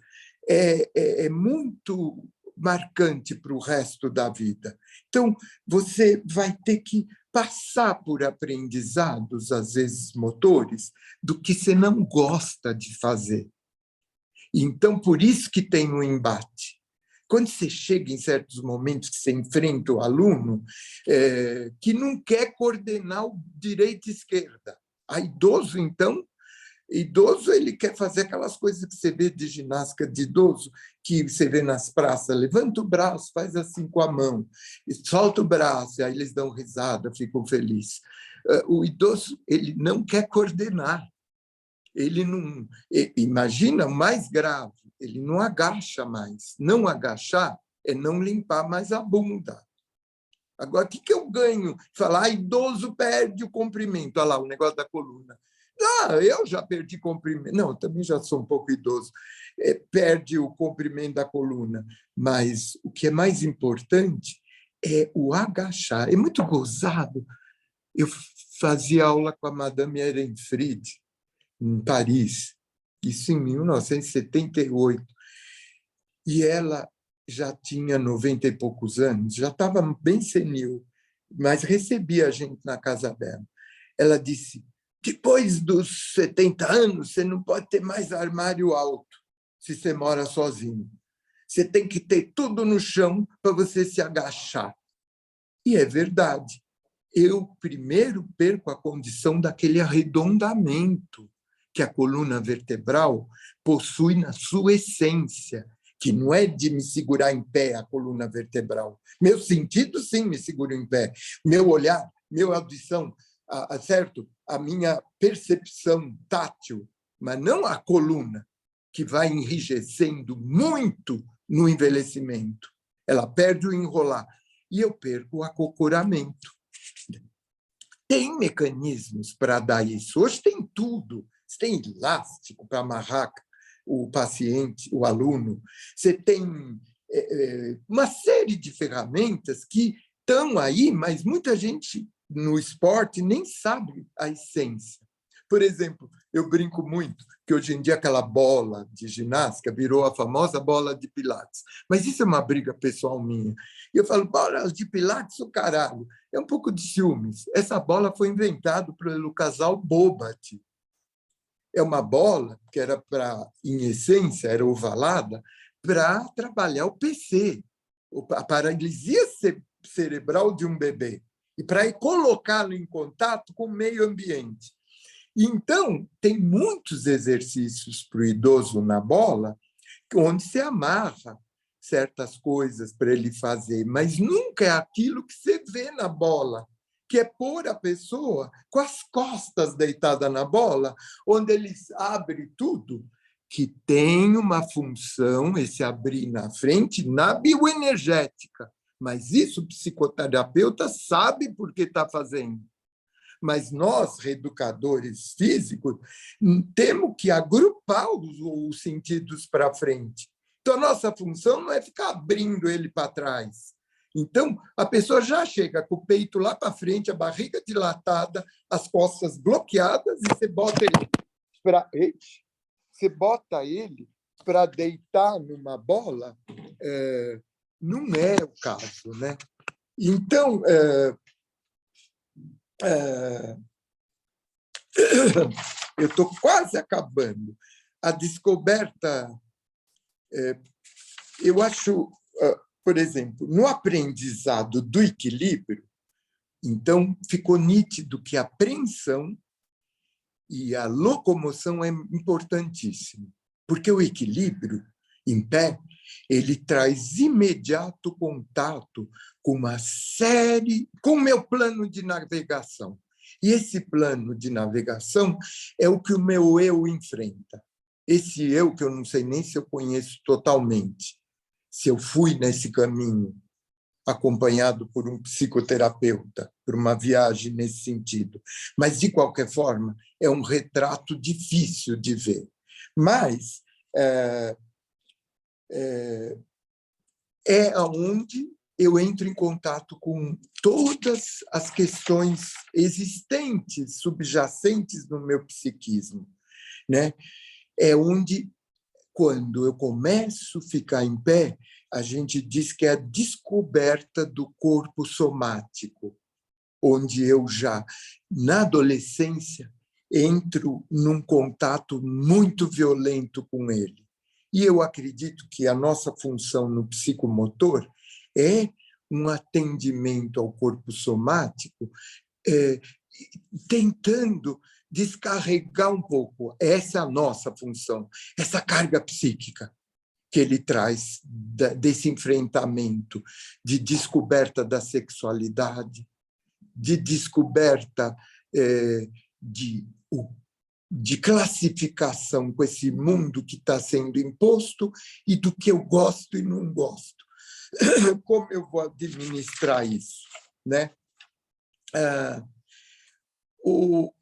é muito marcante para o resto da vida. Então, você vai ter que passar por aprendizados, às vezes motores, do que você não gosta de fazer. Então, por isso que tem um embate. Quando você chega em certos momentos que você enfrenta o aluno que não quer coordenar o direita e esquerda. A idoso, então, idoso ele quer fazer aquelas coisas que você vê de ginástica de idoso, que você vê nas praças, levanta o braço, faz assim com a mão, solta o braço, aí eles dão risada, ficam felizes. O idoso ele não quer coordenar. Ele não... Imagina, o mais grave, ele não agacha mais. Não agachar é não limpar mais a bunda. Agora, o que eu ganho? Falar, idoso perde o comprimento. Olha lá, o negócio da coluna. Eu já perdi comprimento. Não, eu também já sou um pouco idoso. Perde o comprimento da coluna. Mas o que é mais importante é o agachar. É muito gozado. Eu fazia aula com a Madame Ehrenfried, em Paris, isso em 1978. E ela já tinha 90 e poucos anos, já estava bem senil, mas recebia a gente na casa dela. Ela disse, depois dos 70 anos, você não pode ter mais armário alto se você mora sozinho. Você tem que ter tudo no chão para você se agachar. E é verdade. Eu primeiro perco a condição daquele arredondamento que a coluna vertebral possui na sua essência, que não é de me segurar em pé a coluna vertebral. Meu sentido, sim, me segura em pé. Meu olhar, minha audição, certo? A minha percepção tátil, mas não a coluna, que vai enrijecendo muito no envelhecimento. Ela perde o enrolar. E eu perco o acocoramento. Tem mecanismos para dar isso. Hoje tem tudo. Você tem elástico para amarrar o paciente, o aluno. Você tem uma série de ferramentas que estão aí, mas muita gente no esporte nem sabe a essência. Por exemplo, eu brinco muito que hoje em dia aquela bola de ginástica virou a famosa bola de pilates. Mas isso é uma briga pessoal minha. E eu falo, bola de pilates, o caralho. É um pouco de ciúmes. Essa bola foi inventada pelo casal Bobat. É uma bola que era para, em essência, era ovalada, para trabalhar o PC, a paralisia cerebral de um bebê, e para colocá-lo em contato com o meio ambiente. Então, tem muitos exercícios para o idoso na bola, onde se amarra certas coisas para ele fazer, mas nunca é aquilo que você vê na bola, que é pôr a pessoa com as costas deitada na bola, onde ele abre tudo, que tem uma função, esse abrir na frente, na bioenergética. Mas isso o psicoterapeuta sabe por que está fazendo. Mas nós, reeducadores físicos, temos que agrupar os sentidos para frente. Então, a nossa função não é ficar abrindo ele para trás. Então, a pessoa já chega com o peito lá para frente, a barriga dilatada, as costas bloqueadas, e você bota ele para deitar numa bola, não é o caso, né? Então, eu estou quase acabando. A descoberta, eu acho, por exemplo, no aprendizado do equilíbrio, então ficou nítido que a apreensão e a locomoção é importantíssimo, porque o equilíbrio em pé, ele traz imediato contato com uma série, com o meu plano de navegação. E esse plano de navegação é o que o meu eu enfrenta. Esse eu que eu não sei nem se eu conheço totalmente, se eu fui nesse caminho acompanhado por um psicoterapeuta, por uma viagem nesse sentido. Mas, de qualquer forma, é um retrato difícil de ver. Mas é onde eu entro em contato com todas as questões existentes, subjacentes no meu psiquismo, né? É onde, quando eu começo a ficar em pé, a gente diz que é a descoberta do corpo somático, onde eu já, na adolescência, entro num contato muito violento com ele. E eu acredito que a nossa função no psicomotor é um atendimento ao corpo somático, tentando descarregar um pouco. Essa é a nossa função, essa carga psíquica que ele traz desse enfrentamento, de descoberta da sexualidade, de descoberta de classificação com esse mundo que está sendo imposto e do que eu gosto e não gosto. Como eu vou administrar isso, né?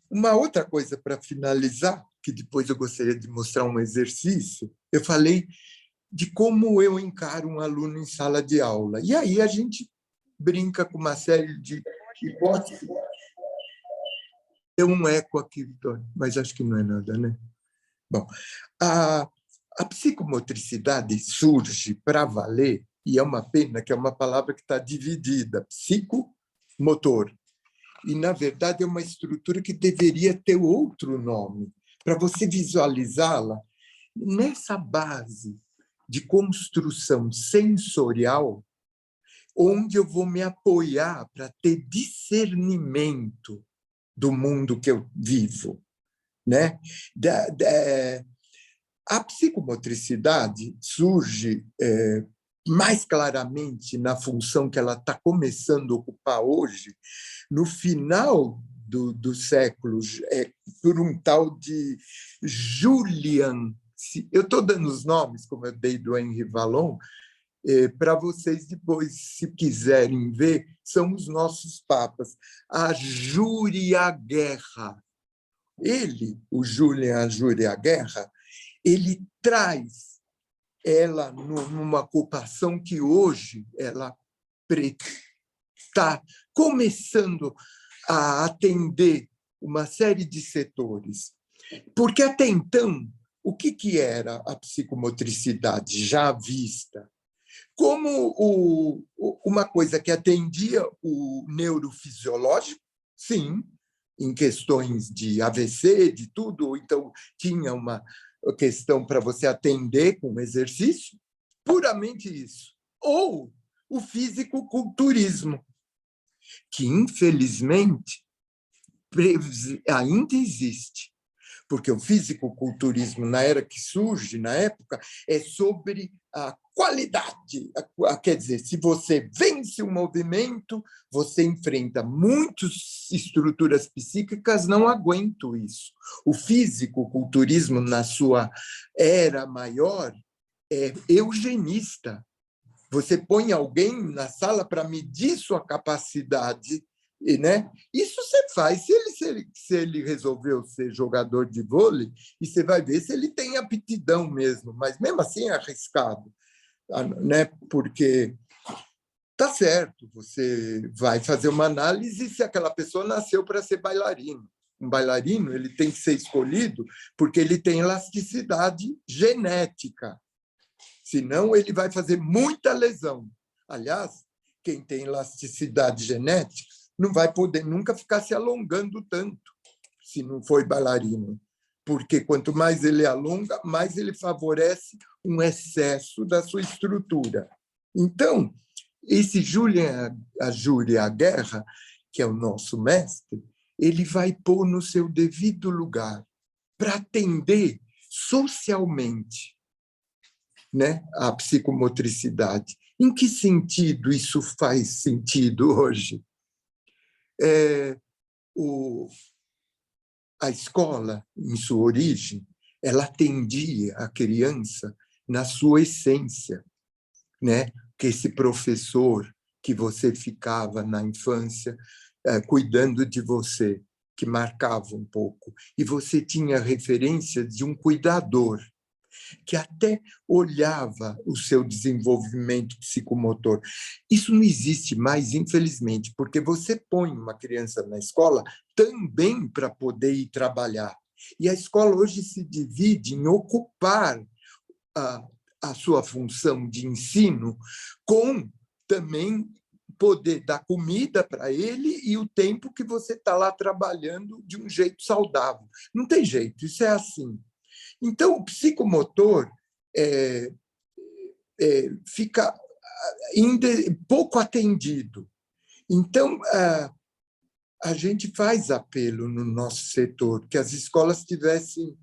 Uma outra coisa para finalizar, que depois eu gostaria de mostrar um exercício, eu falei de como eu encaro um aluno em sala de aula. E aí a gente brinca com uma série de hipóteses. Deu um eco aqui, Vitória, mas acho que não é nada, né? Bom, a psicomotricidade surge para valer, e é uma pena que é uma palavra que está dividida, psicomotor. E, na verdade, é uma estrutura que deveria ter outro nome, para você visualizá-la nessa base de construção sensorial, onde eu vou me apoiar para ter discernimento do mundo que eu vivo, né? A psicomotricidade surge mais claramente na função que ela está começando a ocupar hoje, no final do século, por um tal de Julian. Eu estou dando os nomes, como eu dei do Henri Vallon, para vocês depois, se quiserem ver, são os nossos papas. A Júria Guerra. Ele, o Julian Júria Guerra, ele traz ela numa ocupação que hoje ela está começando a atender uma série de setores. Porque até então, o que era a psicomotricidade já vista? Como uma coisa que atendia o neurofisiológico, sim, em questões de AVC, de tudo, então tinha uma questão para você atender com exercício, puramente isso. Ou o fisicoculturismo, que, infelizmente, ainda existe, porque o fisicoculturismo, na era que surge, na época, é sobre a qualidade. Quer dizer, se você vence o movimento, você enfrenta muitas estruturas psíquicas, não aguento isso. O fisicoculturismo, na sua era maior, é eugenista. Você põe alguém na sala para medir sua capacidade, né? Isso você faz. Se ele resolveu ser jogador de vôlei, e você vai ver se ele tem aptidão mesmo, mas mesmo assim é arriscado, né? Porque tá certo, você vai fazer uma análise se aquela pessoa nasceu para ser bailarino. Um bailarino ele tem que ser escolhido porque ele tem elasticidade genética. Senão, ele vai fazer muita lesão. Aliás, quem tem elasticidade genética não vai poder nunca ficar se alongando tanto, se não for bailarino. Porque quanto mais ele alonga, mais ele favorece um excesso da sua estrutura. Então, esse Julien Aguerra, que é o nosso mestre, ele vai pôr no seu devido lugar para atender socialmente, né, a psicomotricidade. Em que sentido isso faz sentido hoje? A escola, em sua origem, ela atendia a criança na sua essência, né? Que esse professor que você ficava na infância cuidando de você, que marcava um pouco, e você tinha referência de um cuidador que até olhava o seu desenvolvimento psicomotor. Isso não existe mais, infelizmente, porque você põe uma criança na escola também para poder ir trabalhar. E a escola hoje se divide em ocupar a sua função de ensino com também poder dar comida para ele e o tempo que você está lá trabalhando de um jeito saudável. Não tem jeito, isso é assim. Então, o psicomotor fica pouco atendido. Então, a gente faz apelo no nosso setor que as escolas tivessem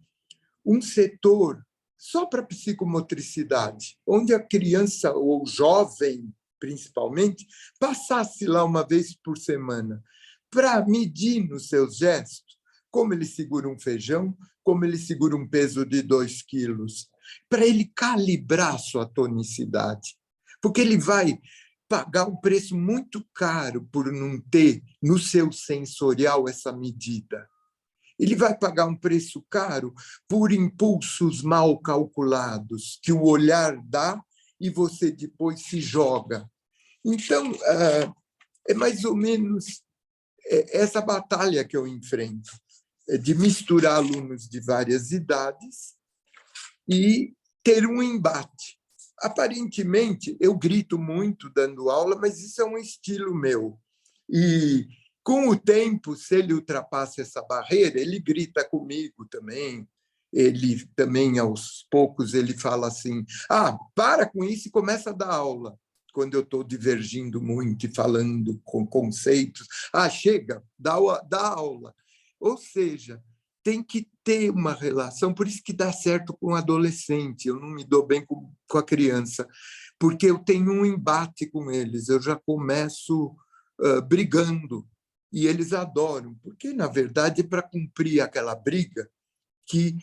um setor só para psicomotricidade, onde a criança ou jovem, principalmente, passasse lá uma vez por semana para medir nos seus gestos como ele segura um feijão, como ele segura um peso de 2 quilos, para ele calibrar sua tonicidade. Porque ele vai pagar um preço muito caro por não ter no seu sensorial essa medida. Ele vai pagar um preço caro por impulsos mal calculados que o olhar dá e você depois se joga. Então, é mais ou menos essa batalha que eu enfrento, de misturar alunos de várias idades e ter um embate. Aparentemente, eu grito muito dando aula, mas isso é um estilo meu. E, com o tempo, se ele ultrapassa essa barreira, ele grita comigo também. Ele também, aos poucos, ele fala assim, para com isso e começa a dar aula. Quando eu estou divergindo muito e falando com conceitos, chega, dá aula. Ou seja, tem que ter uma relação, por isso que dá certo com o adolescente, eu não me dou bem com a criança, porque eu tenho um embate com eles, eu já começo brigando, e eles adoram, porque, na verdade, é para cumprir aquela briga que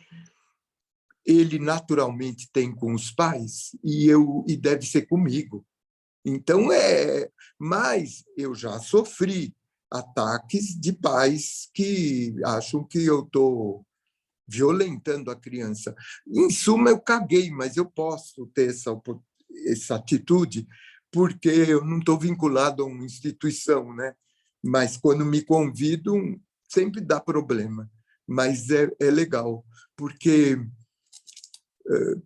ele naturalmente tem com os pais e deve ser comigo. Então, mas eu já sofri ataques de pais que acham que eu estou violentando a criança. Em suma, eu caguei, mas eu posso ter essa atitude porque eu não estou vinculado a uma instituição, né? Mas quando me convidam, sempre dá problema. Mas é legal, porque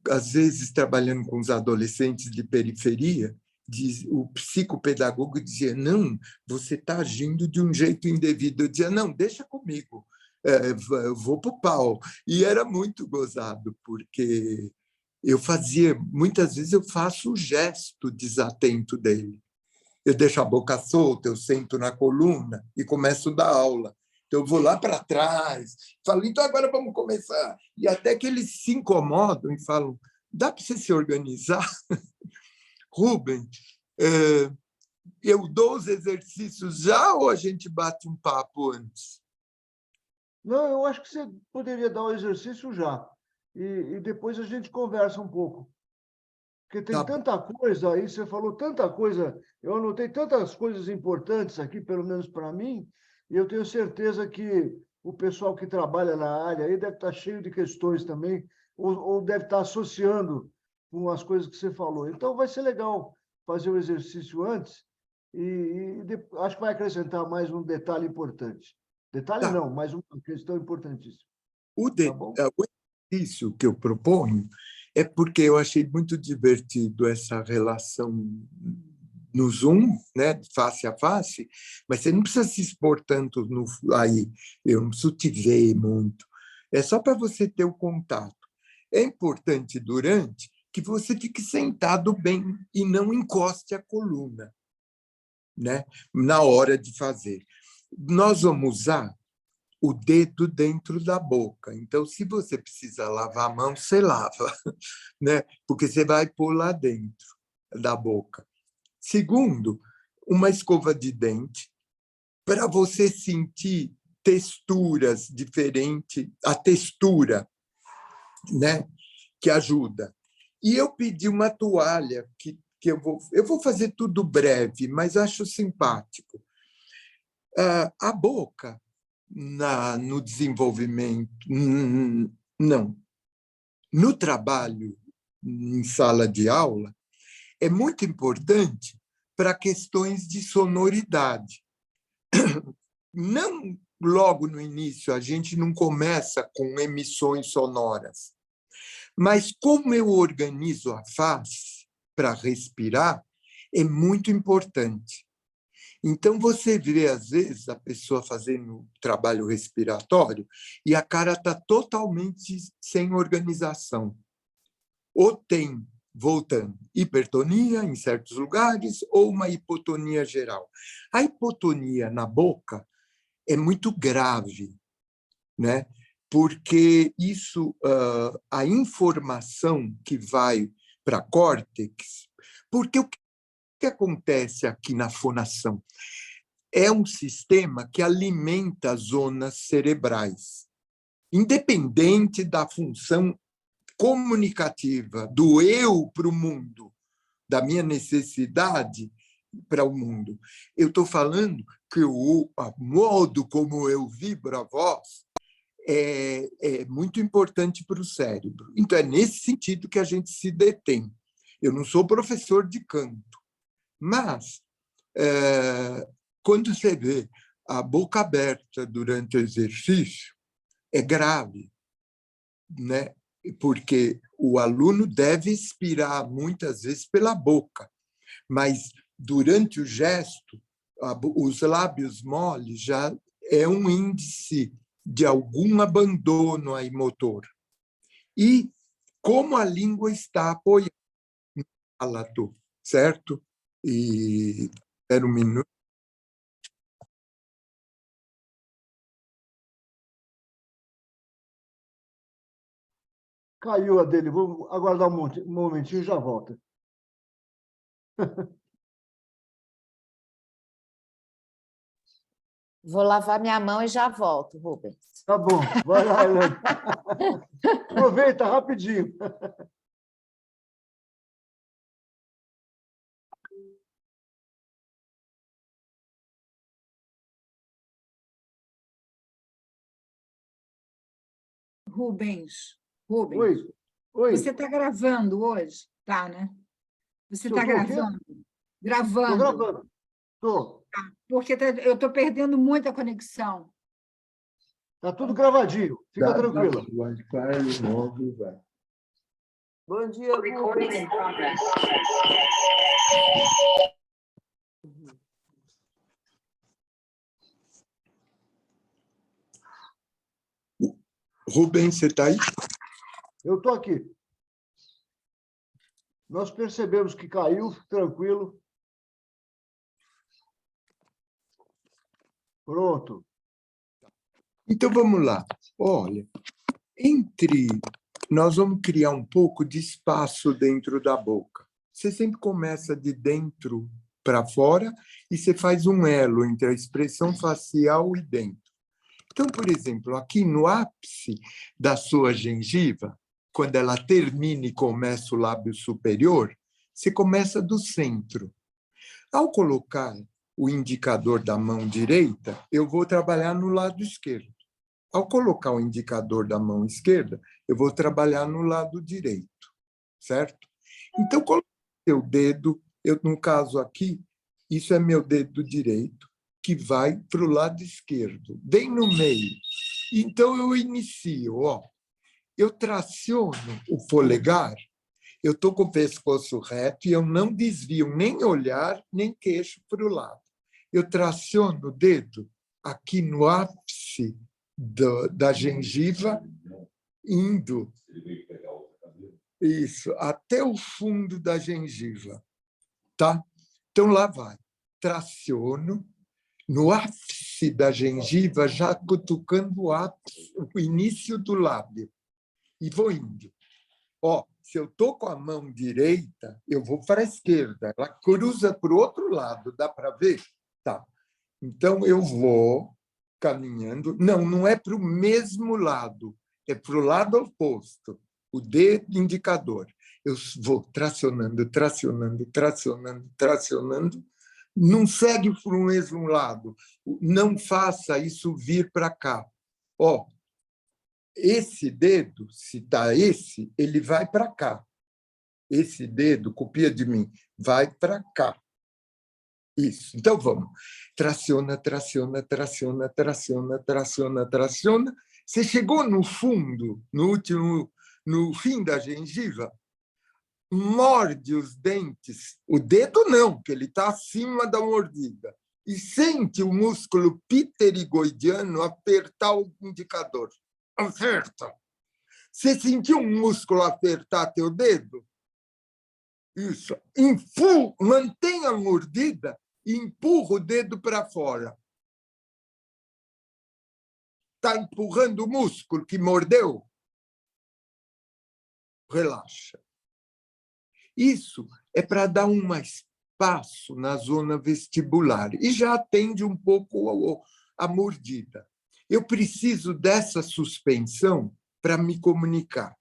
às vezes, trabalhando com os adolescentes de periferia, o psicopedagogo dizia, não, você está agindo de um jeito indevido. Eu dizia, não, deixa comigo, eu vou para o pau. E era muito gozado, porque muitas vezes eu faço o gesto desatento dele. Eu deixo a boca solta, eu sento na coluna e começo a dar aula. Então, eu vou lá para trás, falo, então agora vamos começar. E até que eles se incomodam e falam, dá para você se organizar? Rubem, eu dou os exercícios já ou a gente bate um papo antes? Não, eu acho que você poderia dar o exercício já. E depois a gente conversa um pouco. Porque tem Tá, tanta coisa aí, você falou tanta coisa, eu anotei tantas coisas importantes aqui, pelo menos para mim, e eu tenho certeza que o pessoal que trabalha na área aí deve estar cheio de questões também, ou deve estar associando com as coisas que você falou. Então, vai ser legal fazer o exercício antes, acho que vai acrescentar mais um detalhe importante. Detalhe tá. não, mas uma questão importantíssima. O, Tá de, bom? o exercício que eu proponho é porque eu achei muito divertido essa relação no Zoom, né, face a face, mas você não precisa se expor tanto aí. Eu não preciso te ver muito. É só para você ter o contato. É importante, durante, que você fique sentado bem e não encoste a coluna, né, na hora de fazer. Nós vamos usar o dedo dentro da boca. Então, se você precisa lavar a mão, você lava, né? Porque você vai pôr lá dentro da boca. Segundo, uma escova de dente para você sentir texturas diferentes, a textura, né? Que ajuda. E eu pedi uma toalha que eu vou fazer tudo breve, mas acho simpático. A boca no desenvolvimento, não, no trabalho em sala de aula, é muito importante para questões de sonoridade. Não logo no início, a gente não começa com emissões sonoras, mas como eu organizo a face para respirar, é muito importante. Então, você vê, às vezes, a pessoa fazendo trabalho respiratório e a cara está totalmente sem organização. Ou tem, voltando, hipertonia em certos lugares ou uma hipotonia geral. A hipotonia na boca é muito grave, né? Porque isso, a informação que vai para a córtex, porque o que acontece aqui na fonação? É um sistema que alimenta as zonas cerebrais, independente da função comunicativa do eu para o mundo, da minha necessidade para o mundo. Eu estou falando que o modo como eu vibro a voz é muito importante para o cérebro. Então, é nesse sentido que a gente se detém. Eu não sou professor de canto, mas quando você vê a boca aberta durante o exercício, é grave, né? Porque o aluno deve expirar muitas vezes pela boca, mas durante o gesto, os lábios moles já é um índice de algum abandono aí motor. E como a língua está apoiada no palato, certo? E era um minuto. Caiu a dele. Vou aguardar um momentinho e já volta. Vou lavar minha mão e já volto, Rubens. Tá bom, vai lá, Elaine. Aproveita rapidinho. Rubens, Oi, oi. você está gravando hoje? Tá, né? Você Se eu está tô o quê? gravando? Estou Gravando. gravando. Estou. Porque eu estou perdendo muita conexão. Está tudo gravadinho. Fica tranquila. Bom dia, Rubens. Rubens, você está aí? Eu estou aqui. Nós percebemos que caiu, tranquilo. Pronto. Então, vamos lá. Olha, nós vamos criar um pouco de espaço dentro da boca. Você sempre começa de dentro para fora e você faz um elo entre a expressão facial e dentro. Então, por exemplo, aqui no ápice da sua gengiva, quando ela termina e começa o lábio superior, você começa do centro. Ao colocar o indicador da mão direita, eu vou trabalhar no lado esquerdo. Ao colocar o indicador da mão esquerda, eu vou trabalhar no lado direito, certo? Então, coloque seu dedo, no caso aqui, isso é meu dedo direito, que vai para o lado esquerdo, bem no meio. Então, eu inicio, ó, eu traciono o polegar eu estou com o pescoço reto e eu não desvio nem olhar, nem queixo para o lado. Eu traciono o dedo aqui no ápice da gengiva, indo isso, até o fundo da gengiva. Tá? Então, lá vai. Traciono no ápice da gengiva, já cutucando o ápice, o início do lábio. E vou indo. Ó, se eu estou com a mão direita, eu vou para a esquerda. Ela cruza para o outro lado. Dá para ver? Tá. Então, eu vou caminhando. Não, não é para o mesmo lado. É para o lado oposto. O dedo indicador. Eu vou tracionando, tracionando, tracionando, tracionando. Não segue para o mesmo lado. Não faça isso vir para cá. Ó, esse dedo, se está esse, ele vai para cá. Esse dedo, copia de mim, vai para cá. Isso. Então, vamos. Traciona, traciona, traciona, traciona, traciona, traciona. Você chegou no fundo, no fim da gengiva, morde os dentes. O dedo não, que ele está acima da mordida. E sente o músculo pterigoidiano apertar o indicador. Aperta. Você sentiu um músculo apertar teu dedo? Isso. Mantenha a mordida e empurra o dedo para fora. Está empurrando o músculo que mordeu? Relaxa. Isso é para dar um espaço na zona vestibular e já atende um pouco a mordida. Eu preciso dessa suspensão para me comunicar.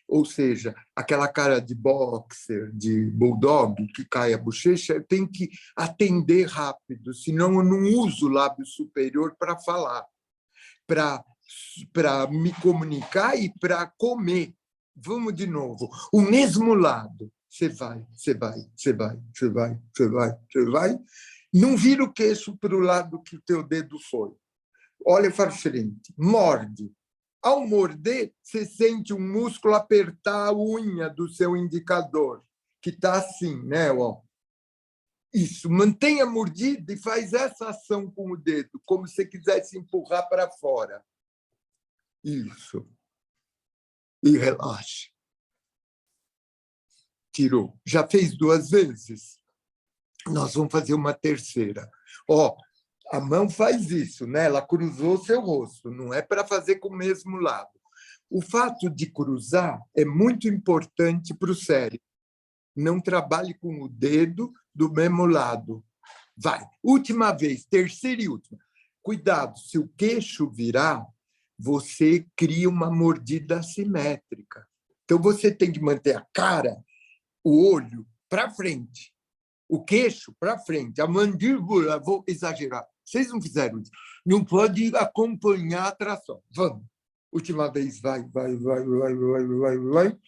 Ou seja, aquela cara de boxer, de bulldog, que cai a bochecha, eu tenho que atender rápido, senão eu não uso o lábio superior para falar, para me comunicar e para comer. Vamos de novo. O mesmo lado. Você vai, você vai, você vai, você vai, você vai, você vai. Não vira o queixo para o lado que o teu dedo foi. Olha para frente, morde. Ao morder, você sente um músculo apertar a unha do seu indicador, que está assim, né? Ó. Isso, mantenha a mordida e faz essa ação com o dedo, como se você quisesse empurrar para fora. Isso. E relaxa. Tirou. Já fez 2 vezes? Nós vamos fazer uma terceira. Ó, a mão faz isso, né? Ela cruzou seu rosto, não é para fazer com o mesmo lado. O fato de cruzar é muito importante para o cérebro. Não trabalhe com o dedo do mesmo lado. Vai. Última vez, terceira e última. Cuidado, se o queixo virar, você cria uma mordida assimétrica. Então, você tem que manter a cara, o olho para frente, o queixo para frente, a mandíbula, vou exagerar. Vocês não fizeram isso. Não pode acompanhar a tração. Vamos. Última vez, vai, vai, vai, vai, vai, vai, vai.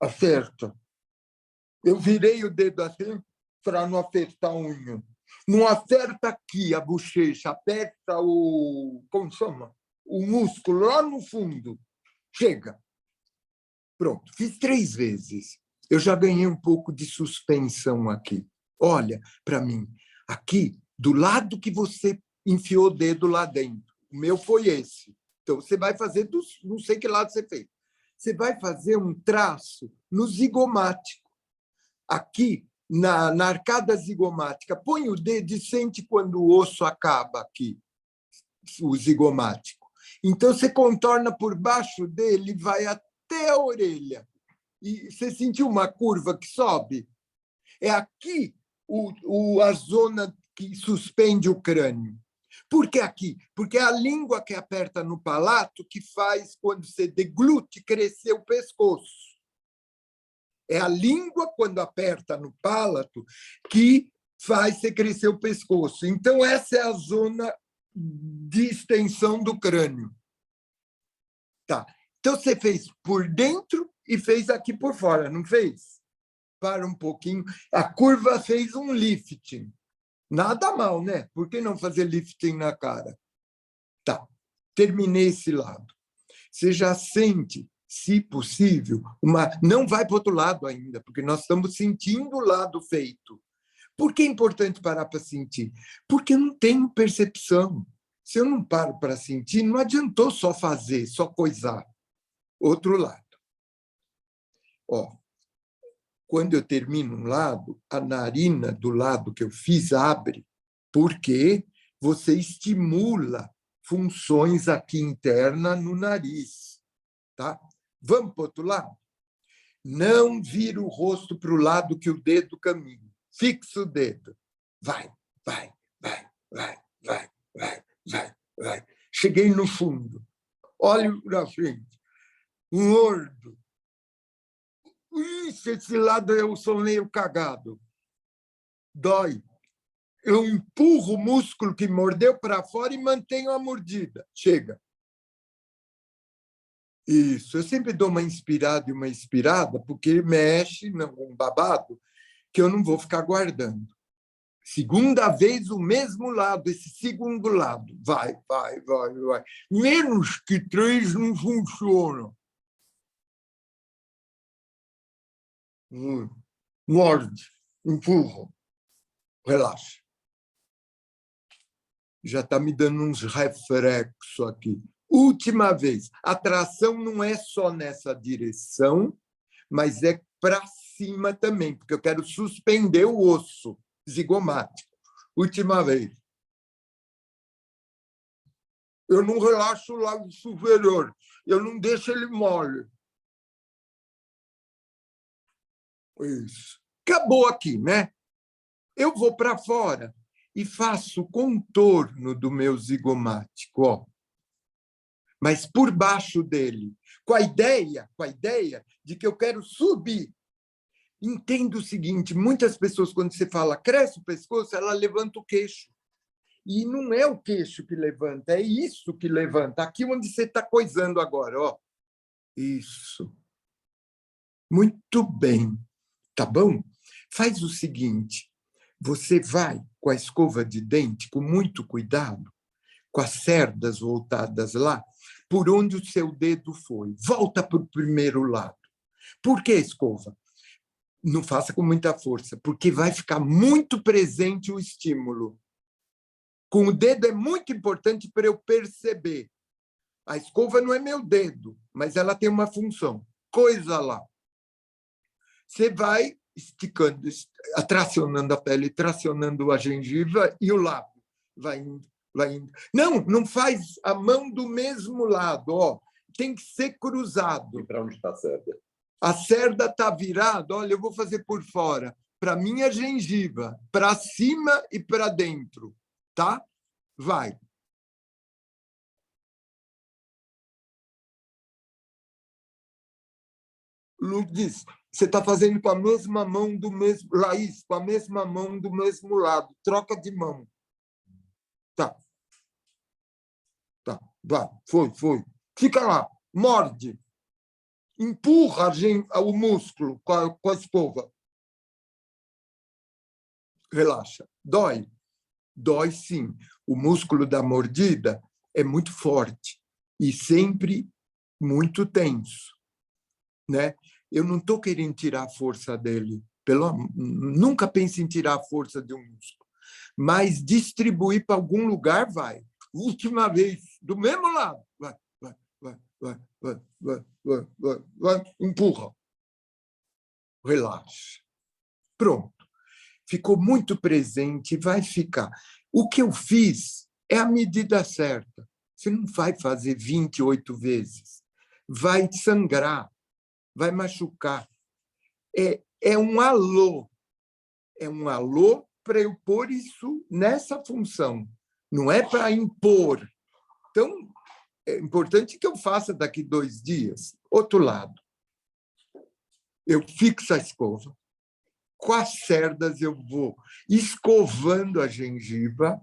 Acerta. Eu virei o dedo assim para não apertar a unha. Não aperta aqui a bochecha, aperta o... Como chama? O músculo lá no fundo. Chega. Pronto. Fiz 3 vezes. Eu já ganhei um pouco de suspensão aqui. Olha para mim. Aqui, do lado que você enfiou o dedo lá dentro. O meu foi esse. Então, você vai fazer não sei que lado você fez. Você vai fazer um traço no zigomático. Aqui, na arcada zigomática, põe o dedo e sente quando o osso acaba aqui, o zigomático. Então, você contorna por baixo dele e vai até a orelha. E você sentiu uma curva que sobe? É aqui a zona que suspende o crânio. Por que aqui? Porque é a língua que aperta no palato que faz, quando você deglute, crescer o pescoço. É a língua, quando aperta no palato, que faz você crescer o pescoço. Então, essa é a zona de extensão do crânio. Tá. Então, você fez por dentro e fez aqui por fora, não fez? Para um pouquinho. A curva fez um lifting. Nada mal, né? Por que não fazer lifting na cara? Tá. Terminei esse lado. Você já sente, se possível, não vai para o outro lado ainda, porque nós estamos sentindo o lado feito. Por que é importante parar para sentir? Porque eu não tenho percepção. Se eu não paro para sentir, não adiantou só fazer, só coisar. Outro lado. Ó, quando eu termino um lado, a narina do lado que eu fiz abre, porque você estimula funções aqui internas no nariz. Tá? Vamos para o outro lado? Não vira o rosto para o lado que o dedo caminha. Fixa o dedo. Vai, vai, vai, vai, vai, vai, vai, vai. Cheguei no fundo. Olho para frente. Gordo. Ixi, esse lado eu sou meio cagado. Dói. Eu empurro o músculo que mordeu para fora e mantenho a mordida. Chega. Isso. Eu sempre dou uma inspirada e uma expirada, porque mexe um babado que eu não vou ficar guardando. Segunda vez, o mesmo lado, esse segundo lado. Vai, vai, vai, vai. Menos que 3 não funciona. Morde, empurra, relaxa. Já está me dando uns reflexos aqui. Última vez. A tração não é só nessa direção, mas é para cima também, porque eu quero suspender o osso zigomático. Última vez. Eu não relaxo o lado superior. Eu não deixo ele mole. Isso. Acabou aqui, né? Eu vou para fora e faço o contorno do meu zigomático, ó. Mas por baixo dele, com a ideia de que eu quero subir. Entenda o seguinte, muitas pessoas, quando você fala cresce o pescoço, ela levanta o queixo. E não é o queixo que levanta, é isso que levanta. Aqui onde você está coisando agora, ó. Isso. Muito bem. Tá bom? Faz o seguinte, você vai com a escova de dente, com muito cuidado, com as cerdas voltadas lá, por onde o seu dedo foi. Volta para o primeiro lado. Por que escova? Não faça com muita força, porque vai ficar muito presente o estímulo. Com o dedo é muito importante para eu perceber. A escova não é meu dedo, mas ela tem uma função. Coisa lá. Você vai esticando, tracionando a pele, tracionando a gengiva e o lábio. Vai indo, vai indo. Não faz a mão do mesmo lado. Ó. Tem que ser cruzado. E para onde está a cerda? A cerda está virada. Olha, eu vou fazer por fora. Para minha gengiva. Para cima e para dentro. Tá? Vai. Lu diz, você está fazendo com a mesma mão do mesmo... Laís, com a mesma mão do mesmo lado. Troca de mão. Tá. Tá, vai. Foi. Fica lá. Morde. Empurra o músculo com a escova. Relaxa. Dói? Dói, sim. O músculo da mordida é muito forte e sempre muito tenso. Né? Eu não estou querendo tirar a força dele. Nunca pense em tirar a força de um músculo. Mas distribuir para algum lugar, vai. Última vez, do mesmo lado. Vai. Empurra. Relaxa. Pronto. Ficou muito presente, vai ficar. O que eu fiz é a medida certa. Você não vai fazer 28 vezes. Vai sangrar, vai machucar. É um alô. É um alô para eu pôr isso nessa função. Não é para impor. Então, é importante que eu faça daqui 2 dias. Outro lado. Eu fixo a escova. Com as cerdas, eu vou escovando a gengiva,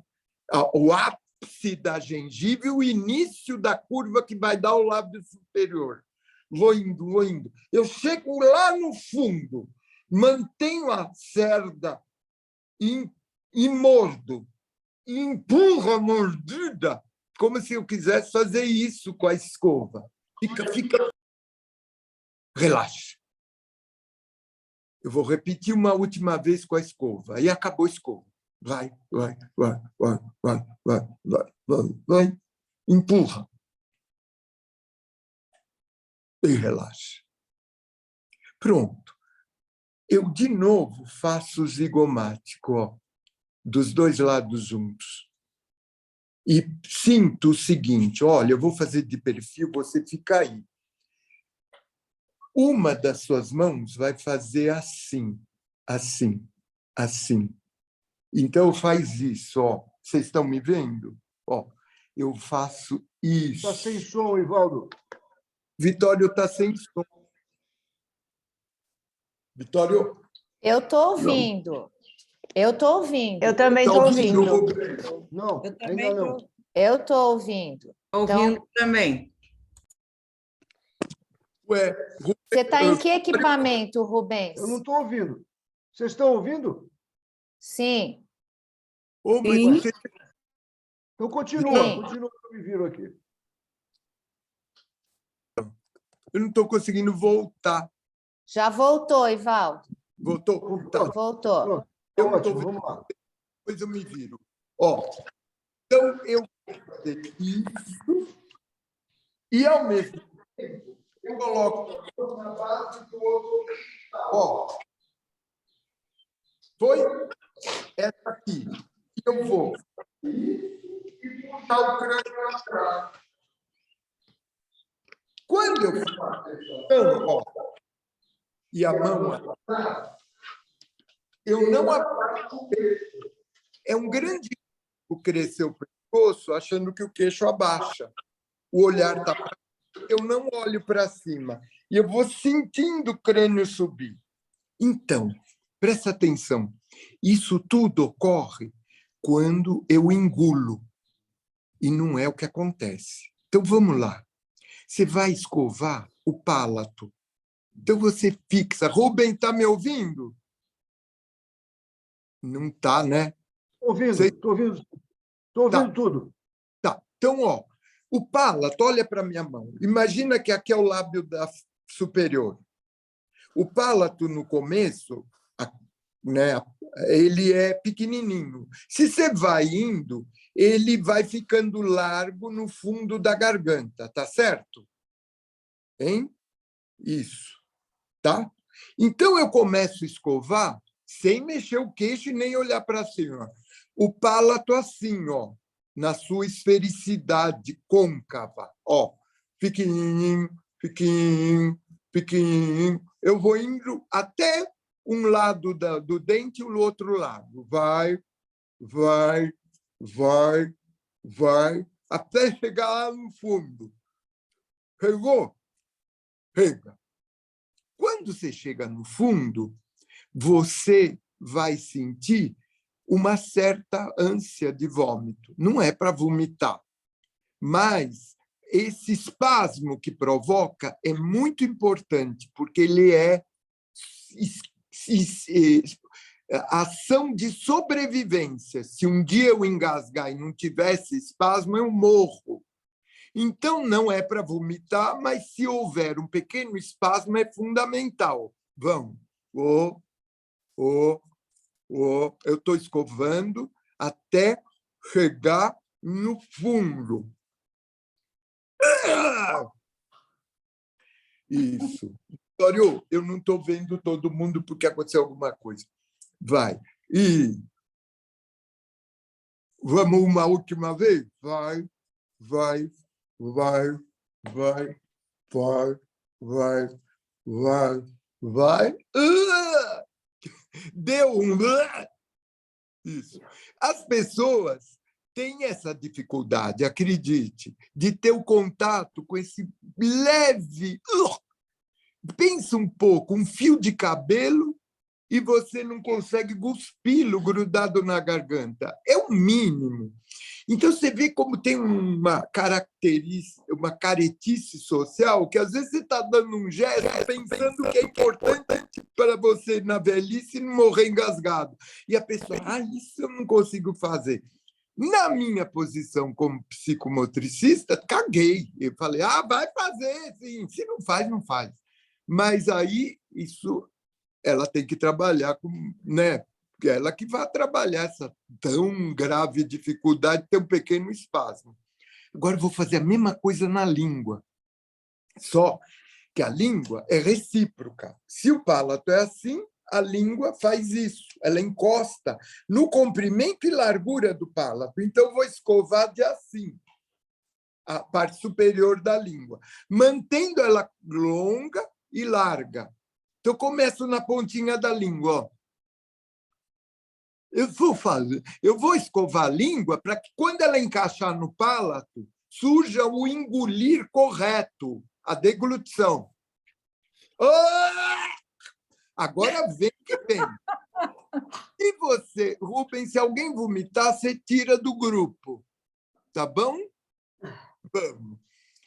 o ápice da gengiva e o início da curva que vai dar o lábio superior. Vou indo. Eu chego lá no fundo, mantenho a cerda e mordo. E empurro a mordida como se eu quisesse fazer isso com a escova. Fica relaxa. Eu vou repetir uma última vez com a escova. Aí acabou a escova. Vai. Empurra. E relaxa. Pronto. Eu, de novo, faço o zigomático, ó, dos dois lados juntos. E sinto o seguinte, olha, eu vou fazer de perfil, você fica aí. Uma das suas mãos vai fazer assim, assim, assim. Então, faz isso, ó. Vocês estão me vendo? Ó, eu faço isso. Está sem som, Ivaldo. Vitório está sem som. Vitório? Eu estou ouvindo. Eu estou ouvindo. Eu também Tá estou ouvindo, ouvindo. Roberto? Não, Eu ainda também não. estou Eu estou ouvindo. ouvindo também. Ué, Você está em que equipamento, Rubens? Eu não estou ouvindo. Vocês estão ouvindo? Sim. ô, mas Sim. você... Então continua, Sim. continua que eu me viro aqui. Eu não estou conseguindo voltar. Já voltou, Ivaldo. Voltou? Tá. Voltou. Pronto, Eu não ótimo, estou vamos lá. depois eu me viro. Ó, então, eu vou fazer isso e, ao mesmo tempo, eu coloco na base do outro. Ó, foi essa aqui. E eu vou botar o crânio atrás. Quando eu faço então, ó, e a mão atrás, eu não abaixo. É um grande risco crescer o pescoço achando que o queixo abaixa. O olhar está para baixo, eu não olho para cima. E eu vou sentindo o crânio subir. Então, presta atenção. Isso tudo ocorre quando eu engulo. E não é o que acontece. Então, vamos lá. Você vai escovar o palato. Então, você fixa. Rubem, está me ouvindo? Não está, né? Estou ouvindo, Você- estou ouvindo. Estou ouvindo Tá. tudo. Tá. Então, ó, o palato, olha para a minha mão. Imagina que aqui é o lábio superior. O palato, no começo, né, ele é pequenininho. Se você vai indo, ele vai ficando largo no fundo da garganta, tá certo? Hein? Isso. Tá? Então, eu começo a escovar sem mexer o queixo e nem olhar para cima. O palato assim, ó, na sua esfericidade côncava, ó, pequenininho, pequenininho, pequenininho. Eu vou indo até um lado do dente e o outro lado. Vai, até chegar lá no fundo. Pegou? Pega. Quando você chega no fundo, você vai sentir uma certa ânsia de vômito. Não é para vomitar, mas esse espasmo que provoca é muito importante, porque ele é ação de sobrevivência. Se um dia eu engasgar e não tivesse espasmo, eu morro. Então, não é para vomitar, mas se houver um pequeno espasmo, é fundamental. Vamos. Eu estou escovando até chegar no fundo. Isso. Vitório, eu não estou vendo todo mundo porque aconteceu alguma coisa. Vai. E vamos uma última vez? Vai. Deu um... Isso. As pessoas têm essa dificuldade, acredite, de ter o contato com esse leve... Pensa um pouco, um fio de cabelo e você não consegue cuspi-lo grudado na garganta. É o mínimo. Então, você vê como tem uma característica, uma caretice social, que às vezes você está dando um gesto pensando que é importante para você, na velhice, não morrer engasgado. E a pessoa, isso eu não consigo fazer. Na minha posição como psicomotricista, caguei. Eu falei, vai fazer, sim. Se não faz, não faz. Mas aí isso ela tem que trabalhar com, né? Ela que vai trabalhar essa tão grave dificuldade de ter um pequeno espasmo. Agora eu vou fazer a mesma coisa na língua, só que a língua é recíproca. Se o palato é assim, a língua faz isso, ela encosta no comprimento e largura do palato. Então, eu vou escovar de assim, a parte superior da língua, mantendo ela longa e larga. Então, eu começo na pontinha da língua. Ó. Eu vou escovar a língua para que, quando ela encaixar no palato, surja o engolir correto, a deglutição. Oh! Agora vem que vem. Se você, Rubens, se alguém vomitar, você tira do grupo. Tá bom? Vamos.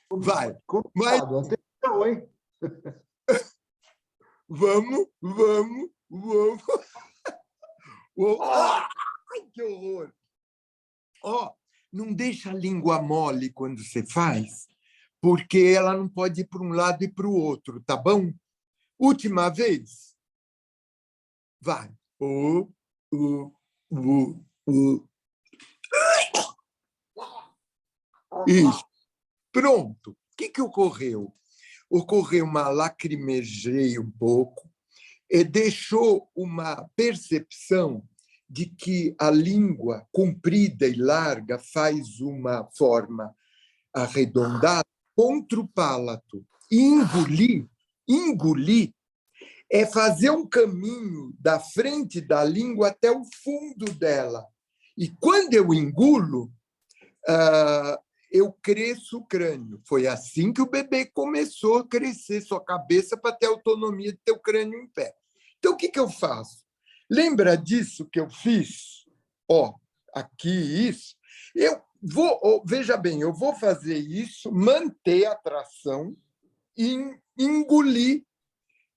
Vai. Mas Atenção, hein? vamos. Ai, que horror! Ó, não deixa a língua mole quando você faz, porque ela não pode ir para um lado e para o outro, tá bom? Última vez. Vai. Isso. Pronto. O que ocorreu? Ocorreu uma lacrimejeia um pouco, e deixou uma percepção de que a língua comprida e larga faz uma forma arredondada contra o palato. E engolir é fazer um caminho da frente da língua até o fundo dela. E quando eu engulo, eu cresço o crânio. Foi assim que o bebê começou a crescer sua cabeça para ter autonomia de ter o crânio em pé. Então, o que eu faço? Lembra disso que eu fiz? Ó, aqui isso. Veja bem, eu vou fazer isso, manter a tração e engolir.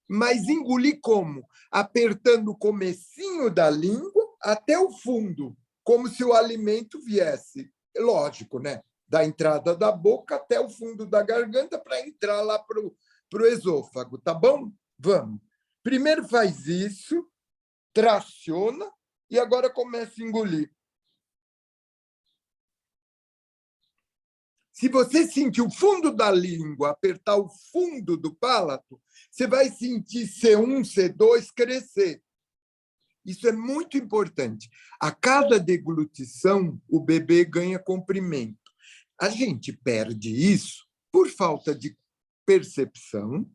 Mas engolir como? Apertando o comecinho da língua até o fundo, como se o alimento viesse. Lógico, né? Da entrada da boca até o fundo da garganta para entrar lá para o esôfago, tá bom? Vamos. Primeiro faz isso, traciona e agora começa a engolir. Se você sentir o fundo da língua, apertar o fundo do palato, você vai sentir C1, C2 crescer. Isso é muito importante. A cada deglutição, o bebê ganha comprimento. A gente perde isso por falta de percepção,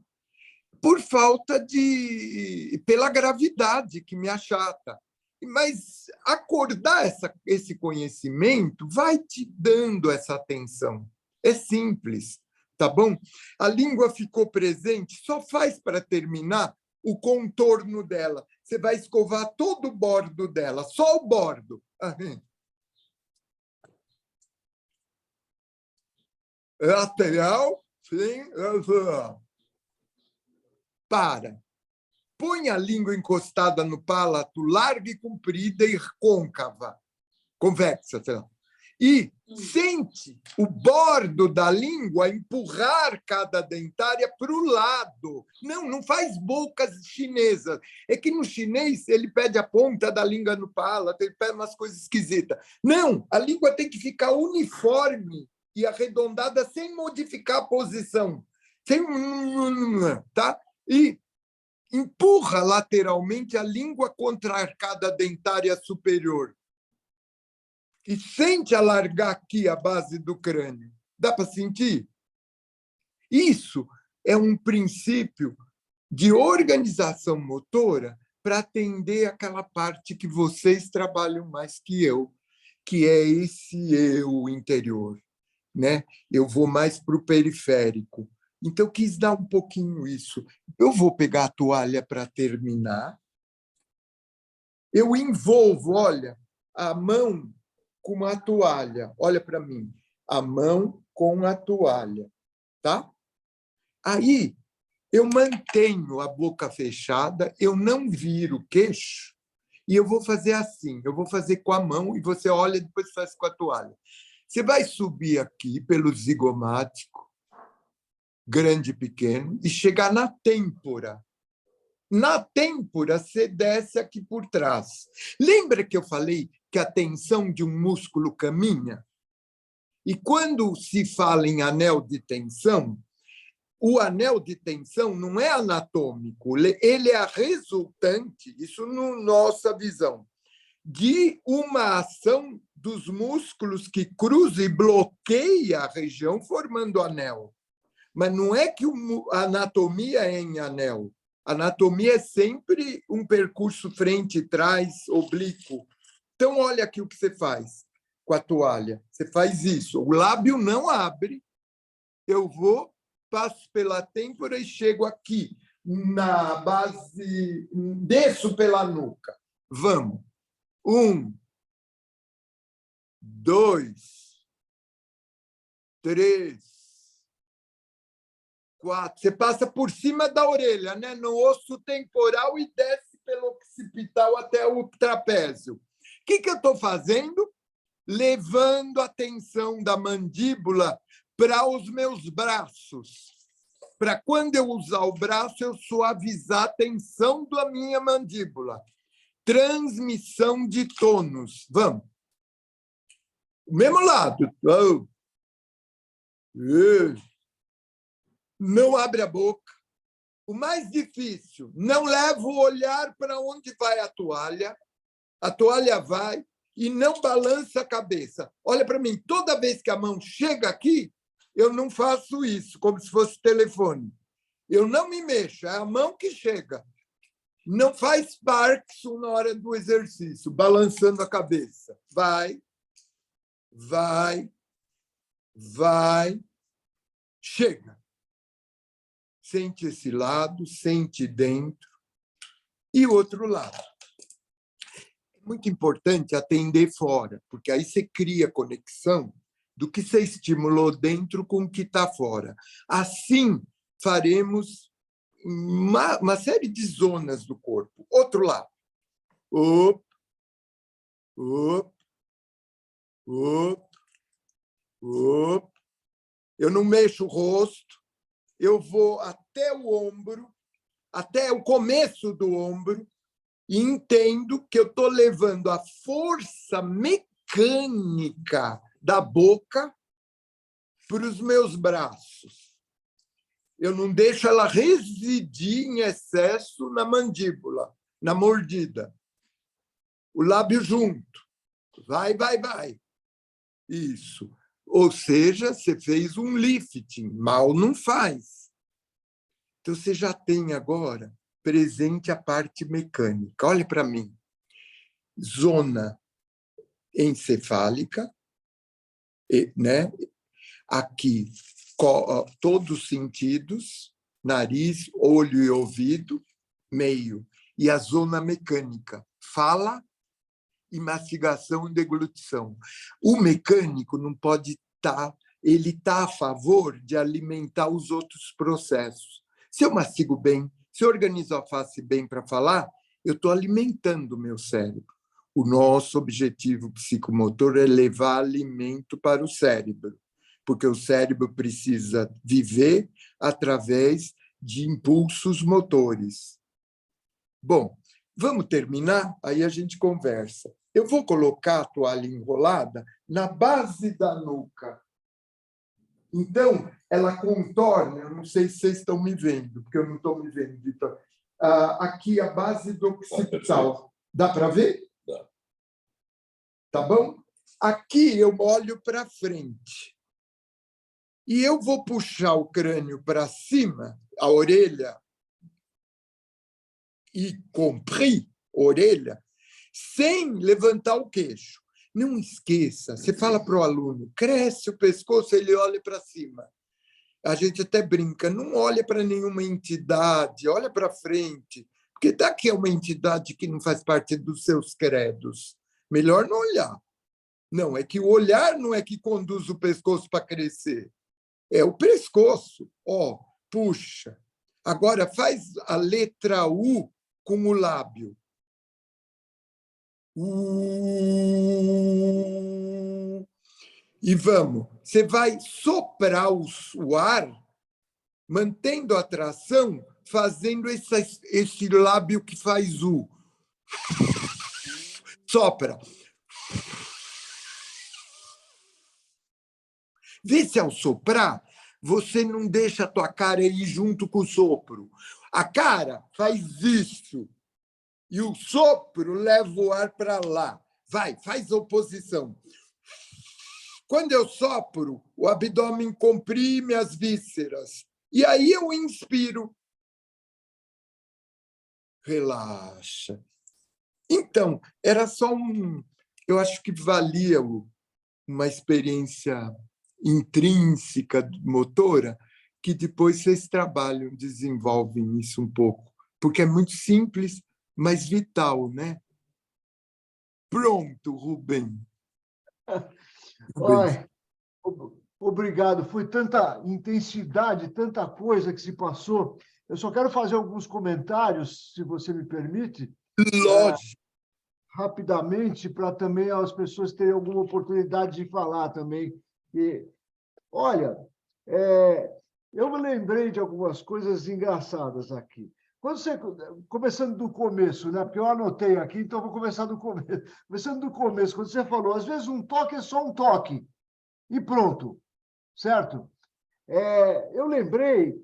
pela gravidade que me achata. Mas acordar esse conhecimento vai te dando essa atenção. É simples, tá bom? A língua ficou presente, só faz para terminar o contorno dela. Você vai escovar todo o bordo dela, só o bordo. Lateral, sim, para. Põe a língua encostada no palato, larga e comprida e côncava, convexa, sei lá. E sente o bordo da língua empurrar cada dentária para o lado. Não faz bocas chinesas. É que no chinês ele pede a ponta da língua no palato, ele pede umas coisas esquisitas. Não, a língua tem que ficar uniforme e arredondada sem modificar a posição. Tá? E empurra lateralmente a língua contra a arcada dentária superior. E sente alargar aqui a base do crânio. Dá para sentir? Isso é um princípio de organização motora para atender aquela parte que vocês trabalham mais que eu, que é esse eu interior. Né? Eu vou mais para o periférico. Então, eu quis dar um pouquinho isso. Eu vou pegar a toalha para terminar. Eu envolvo, olha, a mão com a toalha. Olha para mim. A mão com a toalha. Tá? Aí, eu mantenho a boca fechada, eu não viro o queixo, e eu vou fazer assim. Eu vou fazer com a mão e você olha e depois faz com a toalha. Você vai subir aqui pelo zigomático, grande e pequeno, e chegar na têmpora. Na têmpora, você desce aqui por trás. Lembra que eu falei que a tensão de um músculo caminha? E quando se fala em anel de tensão, o anel de tensão não é anatômico, ele é a resultante, isso na nossa visão, de uma ação dos músculos que cruza e bloqueia a região, formando anel. Mas não é que a anatomia é em anel. A anatomia é sempre um percurso frente, trás, oblíquo. Então, olha aqui o que você faz com a toalha. Você faz isso. O lábio não abre. Eu vou, passo pela têmpora e chego aqui, na base, desço pela nuca. Vamos. 1, 2, 3, 4. Você passa por cima da orelha, né? No osso temporal e desce pelo occipital até o trapézio. O que eu estou fazendo? Levando a tensão da mandíbula para os meus braços. Para quando eu usar o braço, eu suavizar a tensão da minha mandíbula. Transmissão de tônus. Vamos. O mesmo lado. Não abre a boca. O mais difícil, não leva o olhar para onde vai a toalha vai e não balança a cabeça. Olha para mim, toda vez que a mão chega aqui, eu não faço isso, como se fosse telefone. Eu não me mexo, é a mão que chega. Não faz Parkinson na hora do exercício, balançando a cabeça. Vai, chega. Sente esse lado, sente dentro. E outro lado. É muito importante atender fora, porque aí você cria conexão do que você estimulou dentro com o que está fora. Assim, faremos uma série de zonas do corpo. Outro lado. Op, op, op, op. Eu não mexo o rosto. Eu vou até o ombro, até o começo do ombro, e entendo que eu estou levando a força mecânica da boca para os meus braços. Eu não deixo ela residir em excesso na mandíbula, na mordida. O lábio junto. Vai. Isso. Ou seja, você fez um lifting. Mal não faz. Então, você já tem agora presente a parte mecânica. Olha para mim. Zona encefálica, né? Aqui, todos os sentidos, nariz, olho e ouvido, meio. E a zona mecânica, fala e mastigação e deglutição. O mecânico não pode estar, ele está a favor de alimentar os outros processos. Se eu mastigo bem, se eu organizo a face bem para falar, eu estou alimentando o meu cérebro. O nosso objetivo psicomotor é levar alimento para o cérebro, porque o cérebro precisa viver através de impulsos motores. Bom, vamos terminar? Aí a gente conversa. Eu vou colocar a toalha enrolada na base da nuca. Então, ela contorna, eu não sei se vocês estão me vendo, porque eu não estou me vendo, Vitor. Aqui a base do occipital. Dá para ver? Dá. Tá bom? Aqui eu olho para frente. E eu vou puxar o crânio para cima, a orelha, e comprir a orelha, sem levantar o queixo. Não esqueça, você fala para o aluno, cresce o pescoço, ele olha para cima. A gente até brinca, não olha para nenhuma entidade, olha para frente, porque daqui é uma entidade que não faz parte dos seus credos. Melhor não olhar. Não, é que o olhar não é que conduz o pescoço para crescer. É o pescoço. Puxa. Agora faz a letra U com o lábio. E vamos. Você vai soprar o ar mantendo a tração, fazendo esse lábio que faz U. Sopra. Vê se ao soprar, você não deixa a tua cara ir junto com o sopro. A cara faz isso. E o sopro leva o ar para lá. Vai, faz oposição. Quando eu sopro, o abdômen comprime as vísceras. E aí eu inspiro. Relaxa. Então, era só eu acho que valia uma experiência intrínseca, motora, que depois vocês trabalham, desenvolvem isso um pouco. Porque é muito simples, mas vital, né? Pronto, Rubem. Ai, obrigado. Foi tanta intensidade, tanta coisa que se passou. Eu só quero fazer alguns comentários, se você me permite, Lógico. rapidamente, para também as pessoas terem alguma oportunidade de falar também. E, olha, eu me lembrei de algumas coisas engraçadas aqui. Começando do começo, né? Porque eu anotei aqui, então vou começar do começo. Começando do começo, quando você falou, às vezes um toque é só um toque, e pronto, certo? Eu lembrei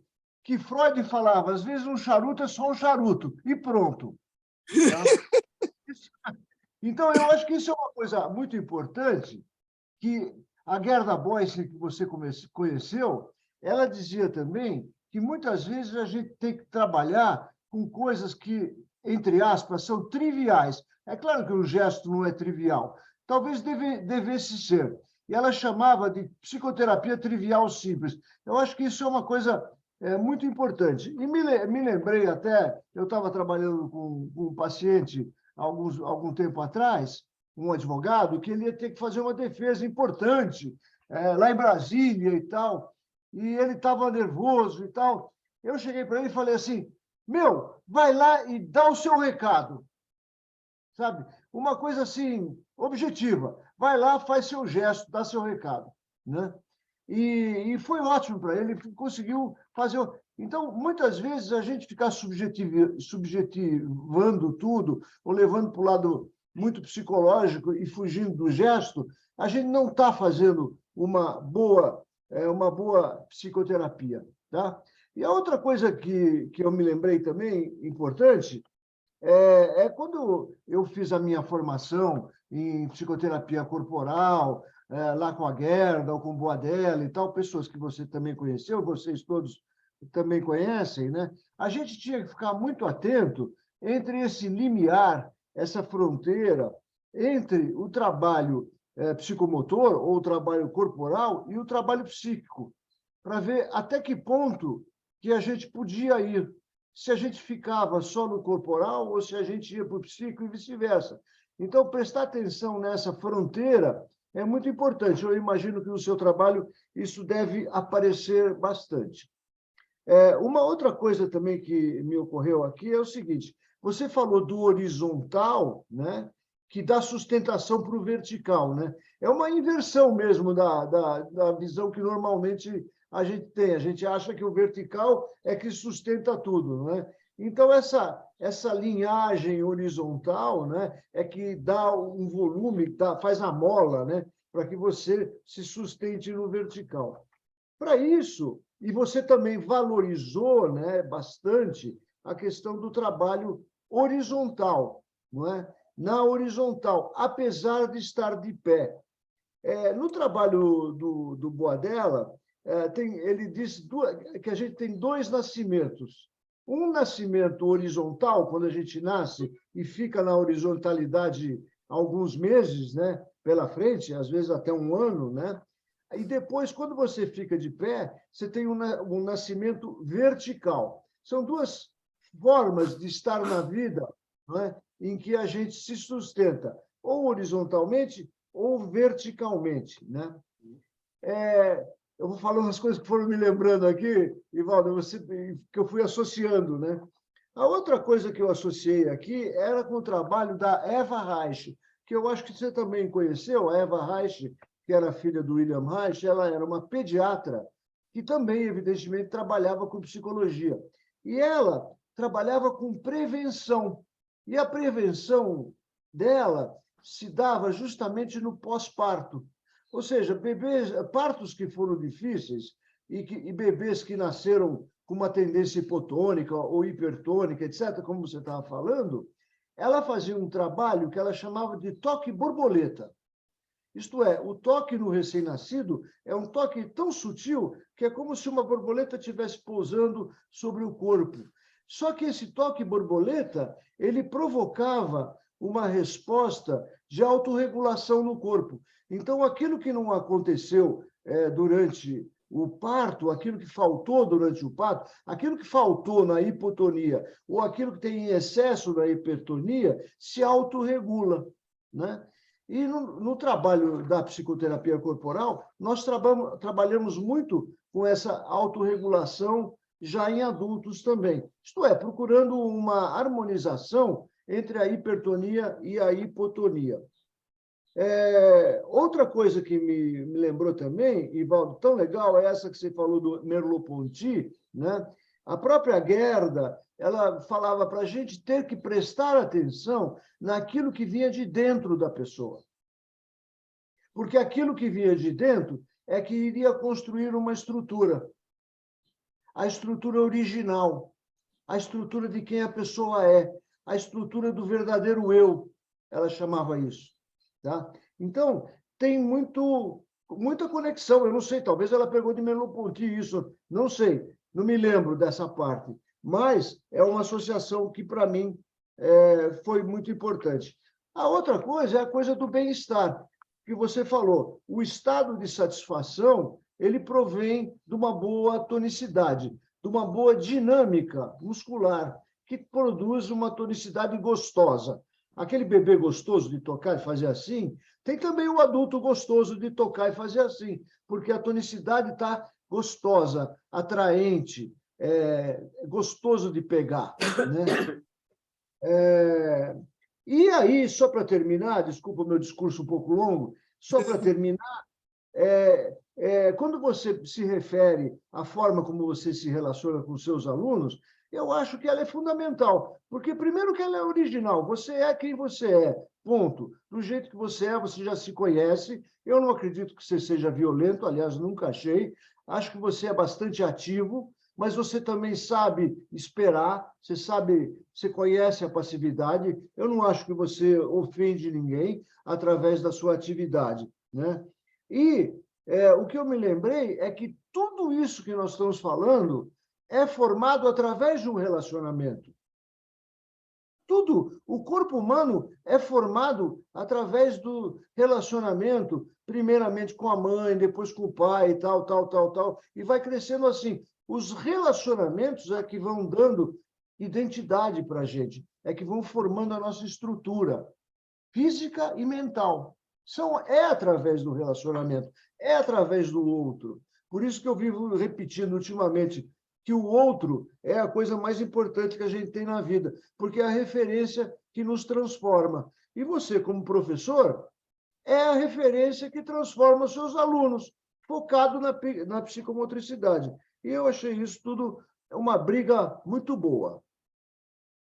que Freud falava, às vezes um charuto é só um charuto, e pronto. Tá? Então, eu acho que isso é uma coisa muito importante, que a Gerda Boyce, que você conheceu, ela dizia também que muitas vezes a gente tem que trabalhar com coisas que, entre aspas, são triviais. É claro que o gesto não é trivial, talvez devesse ser. E ela chamava de psicoterapia trivial simples. Eu acho que isso é uma coisa muito importante. E me lembrei até, eu estava trabalhando com um paciente algum tempo atrás, um advogado, que ele ia ter que fazer uma defesa importante lá em Brasília e tal, e ele estava nervoso e tal. Eu cheguei para ele e falei assim, vai lá e dá o seu recado, sabe? Uma coisa assim, objetiva. Vai lá, faz seu gesto, dá seu recado, né? E foi ótimo para ele, ele conseguiu fazer... Então, muitas vezes, a gente ficar subjetivando tudo, ou levando para o lado muito psicológico e fugindo do gesto, a gente não está fazendo uma boa psicoterapia. Tá? E a outra coisa que eu me lembrei também, importante, quando eu fiz a minha formação em psicoterapia corporal, lá com a Gerda, ou com o Boadella e tal, pessoas que você também conheceu, vocês todos também conhecem, né? A gente tinha que ficar muito atento entre esse limiar, essa fronteira entre o trabalho psicomotor ou o trabalho corporal e o trabalho psíquico, para ver até que ponto que a gente podia ir, se a gente ficava só no corporal ou se a gente ia para o psíquico e vice-versa. Então, prestar atenção nessa fronteira é muito importante. Eu imagino que no seu trabalho isso deve aparecer bastante. Uma outra coisa também que me ocorreu aqui é o seguinte, você falou do horizontal, né, que dá sustentação para o vertical, né? É uma inversão mesmo da visão que normalmente a gente tem. A gente acha que o vertical é que sustenta tudo, não é? Então, essa linhagem horizontal, né, é que dá um volume, faz a mola, né, para que você se sustente no vertical. Para isso, e você também valorizou, né, bastante a questão do trabalho horizontal, não é? Na horizontal, apesar de estar de pé. No trabalho do Boadella, ele diz que a gente tem dois nascimentos. Um nascimento horizontal, quando a gente nasce e fica na horizontalidade alguns meses, né, pela frente, às vezes até um ano, né? E depois, quando você fica de pé, você tem um nascimento vertical. São duas formas de estar na vida, não é? Em que a gente se sustenta, ou horizontalmente ou verticalmente, né? Eu vou falar umas coisas que foram me lembrando aqui, Ivaldo, que eu fui associando, né? A outra coisa que eu associei aqui era com o trabalho da Eva Reich, que eu acho que você também conheceu, a Eva Reich, que era filha do William Reich, ela era uma pediatra que também, evidentemente, trabalhava com psicologia. E ela trabalhava com prevenção. E a prevenção dela se dava justamente no pós-parto. Ou seja, partos que foram difíceis e bebês que nasceram com uma tendência hipotônica ou hipertônica, etc., como você estava falando, ela fazia um trabalho que ela chamava de toque borboleta. Isto é, o toque no recém-nascido é um toque tão sutil que é como se uma borboleta estivesse pousando sobre o corpo. Só que esse toque borboleta, ele provocava uma resposta de autorregulação no corpo. Então, aquilo que não aconteceu durante o parto, aquilo que faltou durante o parto, aquilo que faltou na hipotonia ou aquilo que tem em excesso na hipertonia, se autorregula, né? E no trabalho da psicoterapia corporal, nós trabalhamos muito com essa autorregulação já em adultos também. Isto é, procurando uma harmonização entre a hipertonia e a hipotonia. Outra coisa que me lembrou também, Ivaldo, tão legal, é essa que você falou do Merleau-Ponty, né? A própria Gerda, ela falava para a gente ter que prestar atenção naquilo que vinha de dentro da pessoa. Porque aquilo que vinha de dentro é que iria construir uma estrutura. A estrutura original, a estrutura de quem a pessoa é, a estrutura do verdadeiro eu, ela chamava isso. Tá? Então, tem muita conexão. Eu não sei, talvez ela pegou de Merleau-Ponty isso, não sei, não me lembro dessa parte. Mas é uma associação que, para mim, foi muito importante. A outra coisa é a coisa do bem-estar, que você falou. O estado de satisfação, ele provém de uma boa tonicidade, de uma boa dinâmica muscular, que produz uma tonicidade gostosa. Aquele bebê gostoso de tocar e fazer assim, tem também o adulto gostoso de tocar e fazer assim, porque a tonicidade está gostosa, atraente, gostoso de pegar, né? E aí, só para terminar, desculpa o meu discurso um pouco longo, só para terminar, quando você se refere à forma como você se relaciona com seus alunos, eu acho que ela é fundamental, porque, primeiro, que ela é original, você é quem você é, ponto. Do jeito que você é, você já se conhece. Eu não acredito que você seja violento, aliás, nunca achei. Acho que você é bastante ativo, mas você também sabe esperar, você conhece a passividade. Eu não acho que você ofende ninguém através da sua atividade, né? E o que eu me lembrei é que tudo isso que nós estamos falando é formado através de um relacionamento. Tudo, o corpo humano é formado através do relacionamento, primeiramente com a mãe, depois com o pai, e tal, e vai crescendo assim. Os relacionamentos é que vão dando identidade para a gente, é que vão formando a nossa estrutura física e mental. É através do relacionamento, é através do outro. Por isso que eu vivo repetindo ultimamente que o outro é a coisa mais importante que a gente tem na vida, porque é a referência que nos transforma. E você, como professor, é a referência que transforma seus alunos, focado na psicomotricidade. E eu achei isso tudo uma briga muito boa,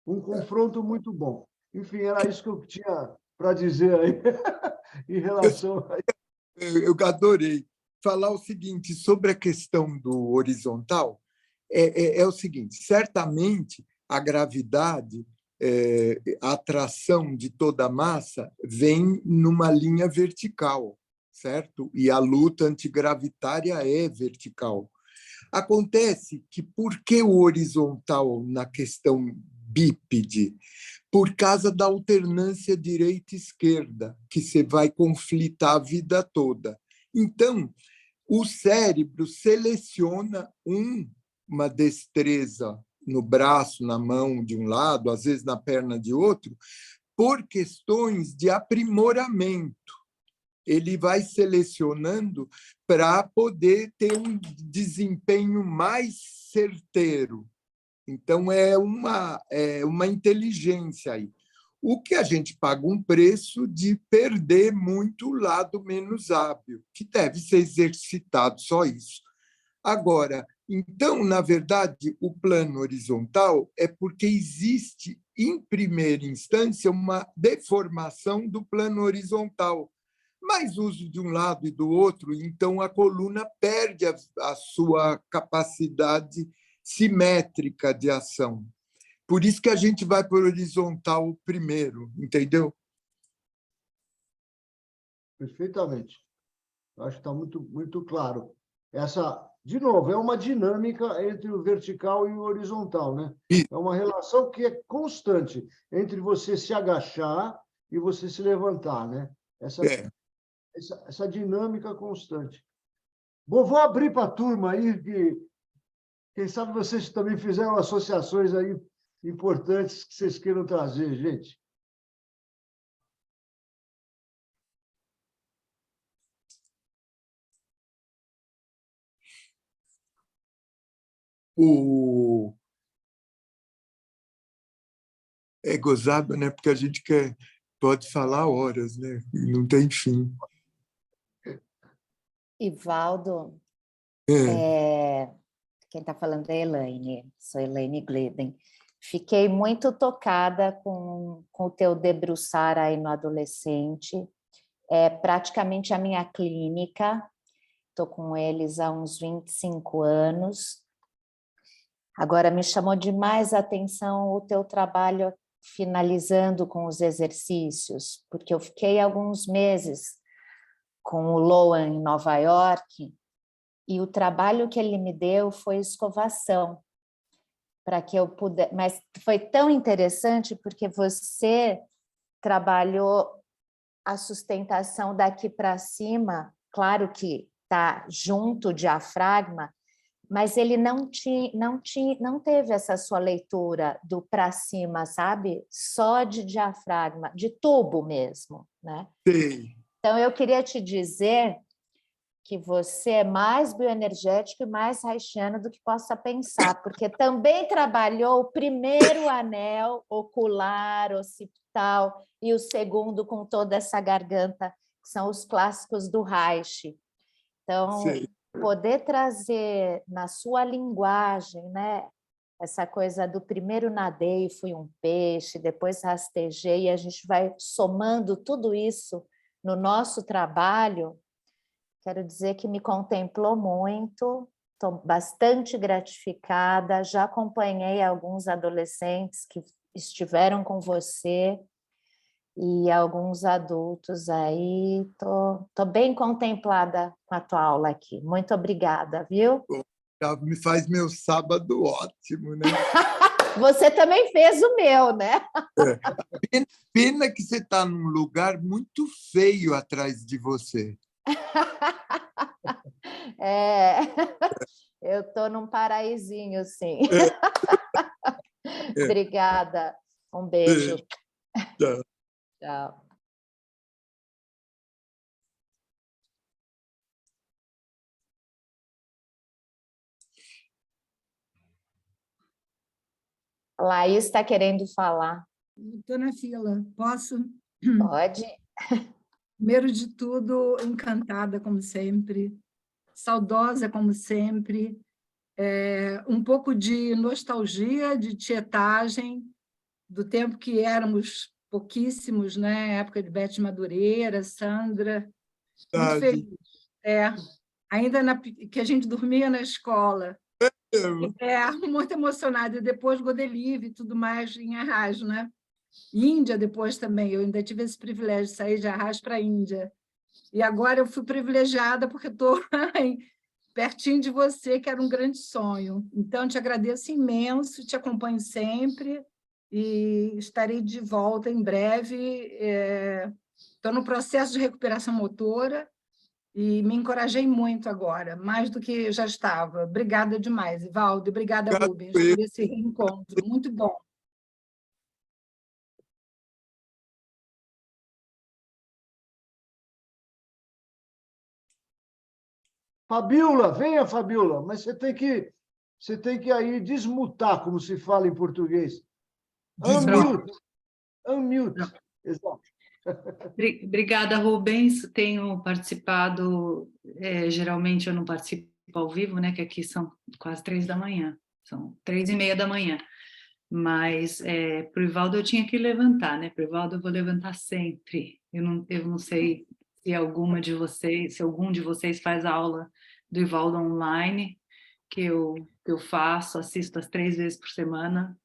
um confronto muito bom. Enfim, era isso que eu tinha para dizer aí em relação a... Eu adorei. Falar o seguinte sobre a questão do horizontal é o seguinte: certamente a gravidade, a atração de toda a massa vem numa linha vertical, certo? E a luta antigravitária é vertical. Acontece que por que o horizontal na questão bípede? Por causa da alternância direita-esquerda, que você vai conflitar a vida toda. Então, o cérebro seleciona uma destreza no braço, na mão de um lado, às vezes na perna de outro, por questões de aprimoramento. Ele vai selecionando para poder ter um desempenho mais certeiro. Então, é uma inteligência aí. O que a gente paga um preço de perder muito o lado menos hábil, que deve ser exercitado, só isso. Agora, então, na verdade, o plano horizontal é porque existe, em primeira instância, uma deformação do plano horizontal, mais uso de um lado e do outro, então a coluna perde a sua capacidade simétrica de ação. Por isso que a gente vai para o horizontal primeiro, entendeu? Perfeitamente. Acho que está muito claro. De novo, é uma dinâmica entre o vertical e o horizontal, né? É uma relação que é constante entre você se agachar e você se levantar, né? Essa dinâmica constante. Bom, vou abrir para a turma aí, que quem sabe vocês também fizeram associações aí importantes que vocês queiram trazer, gente. É gozado, né? Porque a gente pode falar horas, né? Não tem fim. Ivaldo, quem está falando é a Elaine, sou Elaine Gleden. Fiquei muito tocada com o teu debruçar aí no adolescente. É praticamente a minha clínica, estou com eles há uns 25 anos. Agora, me chamou demais a atenção o teu trabalho finalizando com os exercícios, porque eu fiquei alguns meses com o Loan em Nova York, e o trabalho que ele me deu foi escovação, para que eu pudesse... Mas foi tão interessante porque você trabalhou a sustentação daqui para cima, claro que está junto o diafragma, mas ele não teve essa sua leitura do para cima, sabe? Só de diafragma, de tubo mesmo, né? Sim. Então, eu queria te dizer que você é mais bioenergético e mais haitiano do que possa pensar, porque também trabalhou o primeiro anel ocular, occipital, e o segundo com toda essa garganta, que são os clássicos do Reich. Então, Sim. poder trazer na sua linguagem, né, essa coisa do primeiro nadei, fui um peixe, depois rastejei, e a gente vai somando tudo isso no nosso trabalho, quero dizer que me contemplou muito, estou bastante gratificada, já acompanhei alguns adolescentes que estiveram com você e alguns adultos aí, tô bem contemplada com a tua aula aqui. Muito obrigada, viu? Já me faz meu sábado ótimo, né? Você também fez o meu, né? Pena que você está num lugar muito feio atrás de você. Eu estou num paraísinho, sim. Obrigada. Um beijo. Tchau. Tchau. Laís está querendo falar. Estou na fila. Posso? Pode? Primeiro de tudo, encantada, como sempre, saudosa, como sempre, um pouco de nostalgia, de tietagem, do tempo que éramos pouquíssimos, né? Época de Beth Madureira, Sandra. Muito feliz. Ainda que a gente dormia na escola. Muito emocionada. E depois Godelive e tudo mais em Arraso, né? Índia depois também, eu ainda tive esse privilégio de sair de Arras para a Índia. E agora eu fui privilegiada porque estou pertinho de você, que era um grande sonho. Então, te agradeço imenso, te acompanho sempre e estarei de volta em breve. Estou no processo de recuperação motora e me encorajei muito agora, mais do que já estava. Obrigada demais, Ivaldo. Obrigada, Rubens, por esse reencontro. Muito bom. Fabiola, venha, Fabiola, mas você tem que aí desmutar, como se fala em português. Unmute. Unmute. Exato. Obrigada, Rubens. Tenho participado, geralmente eu não participo ao vivo, né? Que aqui são quase 3 da manhã, são 3:30 da manhã. Mas para o Ivaldo eu tinha que levantar, né? Para o Ivaldo eu vou levantar sempre. Eu não sei se algum de vocês faz aula do Ivaldo online, que eu faço, assisto as 3 vezes por semana.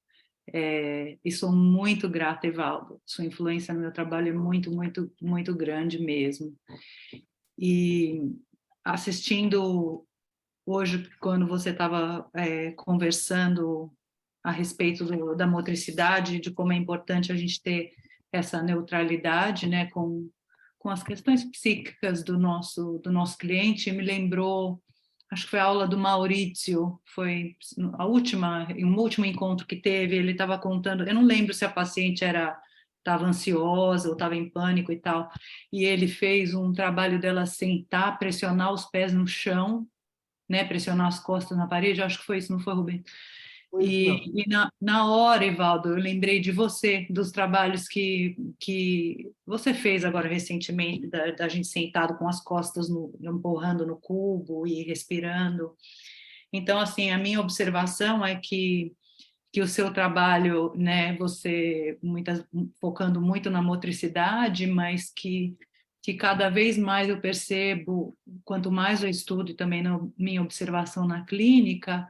E sou muito grata, Ivaldo. Sua influência no meu trabalho é muito, muito, muito grande mesmo. E assistindo hoje, quando você estava conversando a respeito da motricidade, de como é importante a gente ter essa neutralidade, né, com as questões psíquicas do nosso cliente, me lembrou, acho que foi a aula do Maurício, foi um último encontro que teve, ele estava contando, eu não lembro se a paciente estava ansiosa ou estava em pânico e tal, e ele fez um trabalho dela sentar, pressionar os pés no chão, né, pressionar as costas na parede, acho que foi isso, não foi, Rubem? E na hora, Ivaldo, eu lembrei de você, dos trabalhos que você fez agora recentemente, da gente sentado com as costas empurrando no cubo e respirando. Então, assim, a minha observação é que o seu trabalho, né, você focando muito na motricidade, mas que cada vez mais eu percebo, quanto mais eu estudo e também na minha observação na clínica,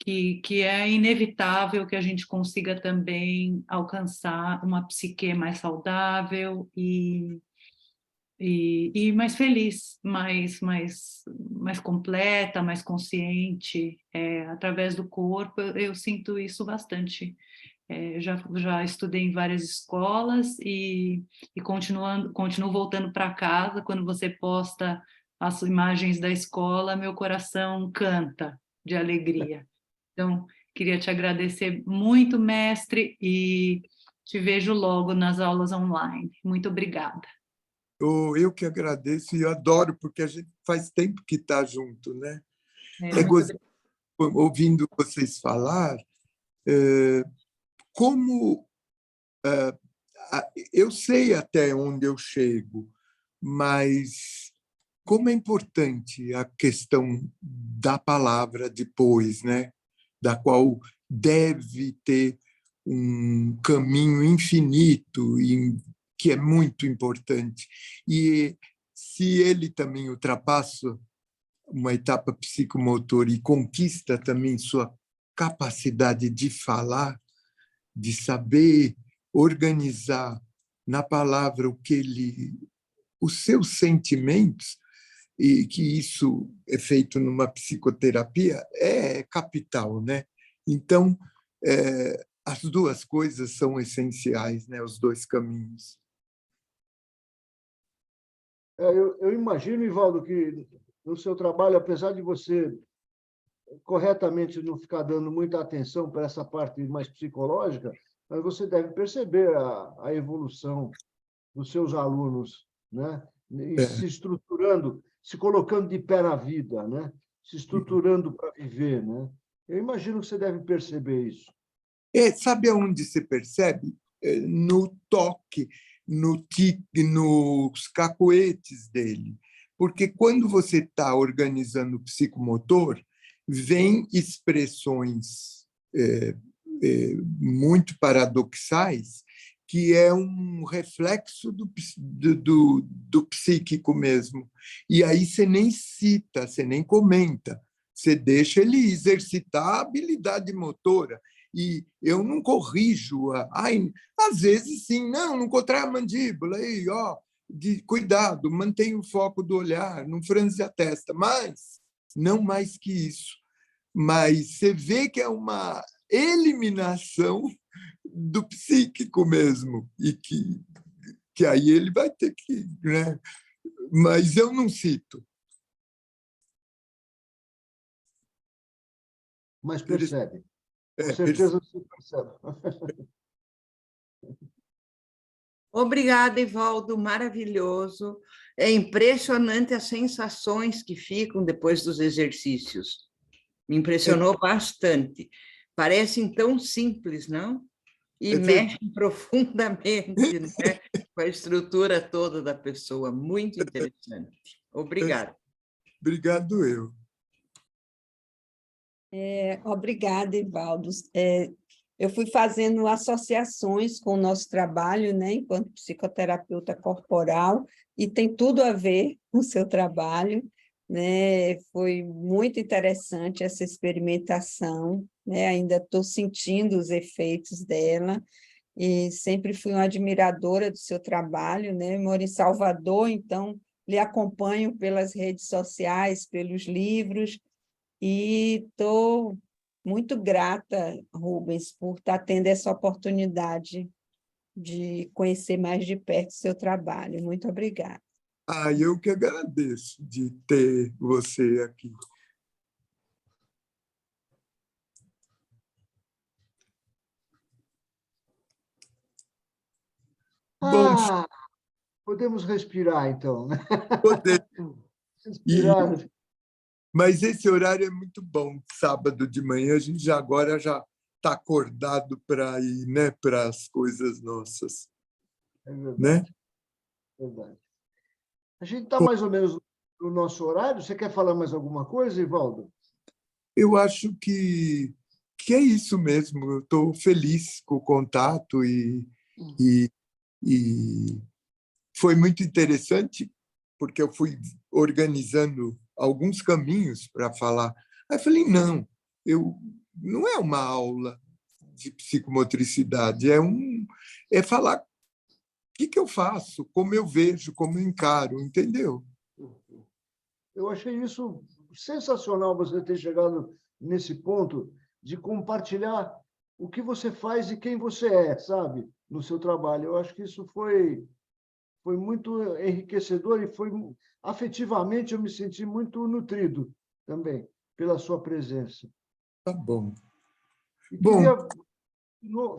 que é inevitável que a gente consiga também alcançar uma psique mais saudável e mais feliz, mais completa, mais consciente, através do corpo. Eu sinto isso bastante. Já estudei em várias escolas e continuo voltando para casa. Quando você posta as imagens da escola, meu coração canta de alegria. Então, queria te agradecer muito, mestre, e te vejo logo nas aulas online. Muito obrigada. Eu que agradeço e adoro, porque a gente faz tempo que está junto, né? Ouvindo vocês falar, como eu sei até onde eu chego, mas como é importante a questão da palavra depois, né? Da qual deve ter um caminho infinito e que é muito importante. E se ele também ultrapassa uma etapa psicomotora e conquista também sua capacidade de falar, de saber organizar na palavra os seus sentimentos, e que isso é feito numa psicoterapia, é capital, né? Então, as duas coisas são essenciais, né? Os dois caminhos. Eu imagino, Ivaldo, que no seu trabalho, apesar de você corretamente não ficar dando muita atenção para essa parte mais psicológica, mas você deve perceber a evolução dos seus alunos, né? E se estruturando, se colocando de pé na vida, né? Se estruturando para viver, né? Eu imagino que você deve perceber isso. Sabe aonde se percebe? No toque, nos cacoetes dele. Porque quando você está organizando o psicomotor, vem expressões muito paradoxais, que é um reflexo do psíquico mesmo. E aí você nem cita, você nem comenta, você deixa ele exercitar a habilidade motora. E eu não corrijo. Às vezes, sim, não contrai a mandíbula, aí, cuidado, mantenha o foco do olhar, não franze a testa, mas não mais que isso. Mas você vê que é uma eliminação do psíquico mesmo, e que aí ele vai ter que... Né? Mas eu não cito. Mas percebe. Com certeza você percebe. Obrigada, Ivaldo, maravilhoso. É impressionante as sensações que ficam depois dos exercícios. Me impressionou bastante. Parecem tão simples, não? E mexem profundamente, né? Com a estrutura toda da pessoa. Muito interessante. Obrigada. Obrigado, eu. Obrigada, Evaldo. Eu fui fazendo associações com o nosso trabalho, né, enquanto psicoterapeuta corporal, e tem tudo a ver com o seu trabalho, né? Foi muito interessante essa experimentação, né? Ainda estou sentindo os efeitos dela, e sempre fui uma admiradora do seu trabalho, né? Moro em Salvador, então lhe acompanho pelas redes sociais, pelos livros, e estou muito grata, Rubens, por estar tendo essa oportunidade de conhecer mais de perto o seu trabalho. Muito obrigada. Eu que agradeço de ter você aqui. Bom, Podemos respirar, então, né? poder. Respirar. Mas esse horário é muito bom. Sábado de manhã, a gente agora já está acordado para ir, né, para as coisas nossas. É verdade. Né? Verdade. A gente está mais ou menos no nosso horário. Você quer falar mais alguma coisa, Evaldo? Eu acho que é isso mesmo. Eu estou feliz com o contato e foi muito interessante, porque eu fui organizando alguns caminhos para falar. Aí eu falei, não é uma aula de psicomotricidade, é falar o que eu faço, como eu vejo, como eu encaro, entendeu? Eu achei isso sensacional, você ter chegado nesse ponto de compartilhar o que você faz e quem você é, sabe, no seu trabalho. Eu acho que isso foi muito enriquecedor e afetivamente eu me senti muito nutrido também pela sua presença. Tá bom. E Bom,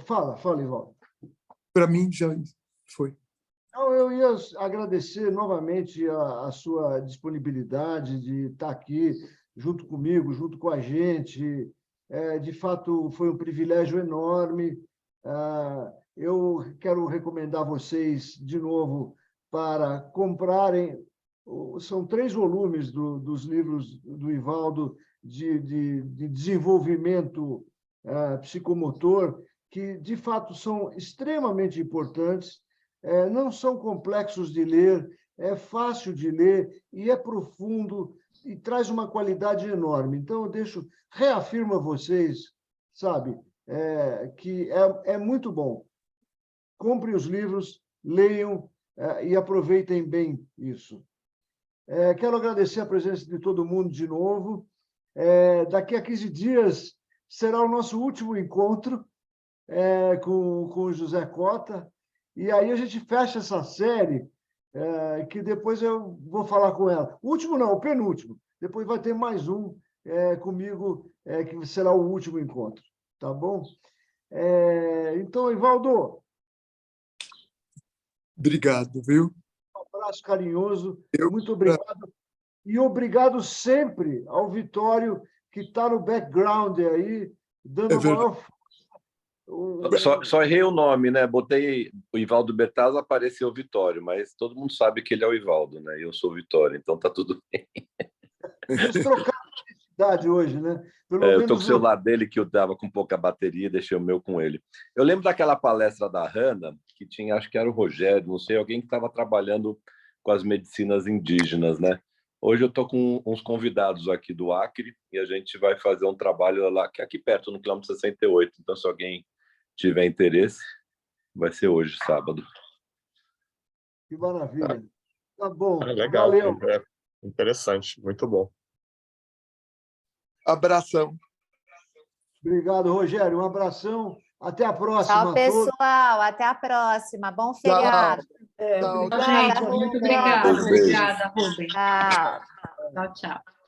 Fala, Ivaldo. Para mim já foi. Não, eu ia agradecer novamente a sua disponibilidade de estar aqui junto comigo, junto com a gente. De fato, foi um privilégio enorme. Eu quero recomendar vocês, de novo, para comprarem. São 3 volumes dos livros do Evaldo de desenvolvimento psicomotor, que, de fato, são extremamente importantes. Não são complexos de ler, é fácil de ler e é profundo e traz uma qualidade enorme. Então, eu reafirmo a vocês, sabe, que é muito bom. Comprem os livros, leiam e aproveitem bem isso. Quero agradecer a presença de todo mundo de novo. Daqui a 15 dias será o nosso último encontro com o José Cota. E aí a gente fecha essa série, que depois eu vou falar com ela. O último não, o penúltimo. Depois vai ter mais um comigo, que será o último encontro. Tá bom? Então, Evaldo. Obrigado, viu? Um abraço carinhoso. Muito obrigado. E obrigado sempre ao Vitório, que está no background aí, dando a maior. Só errei o nome, né? Botei o Evaldo Bertazzo, apareceu o Vitório, mas todo mundo sabe que ele é o Evaldo, né? E eu sou o Vitório, então tá tudo bem. Eles trocaram de cidade hoje, né? Eu tô com o celular dele, que eu dava com pouca bateria, deixei o meu com ele. Eu lembro daquela palestra da Hanna, que tinha, acho que era o Rogério, não sei, alguém que estava trabalhando com as medicinas indígenas, né? Hoje eu estou com uns convidados aqui do Acre e a gente vai fazer um trabalho lá, que é aqui perto, no quilômetro 68. Então, se alguém tiver interesse, vai ser hoje, sábado. Que maravilha. Tá bom. Legal. Valeu. Interessante, muito bom. Abração. Obrigado, Rogério. Um abração. Até a próxima. Tchau, pessoal. Até a próxima. Bom feriado. Tchau. Gente, muito obrigada. Obrigada, Rubens. Tchau. Tchau, tchau.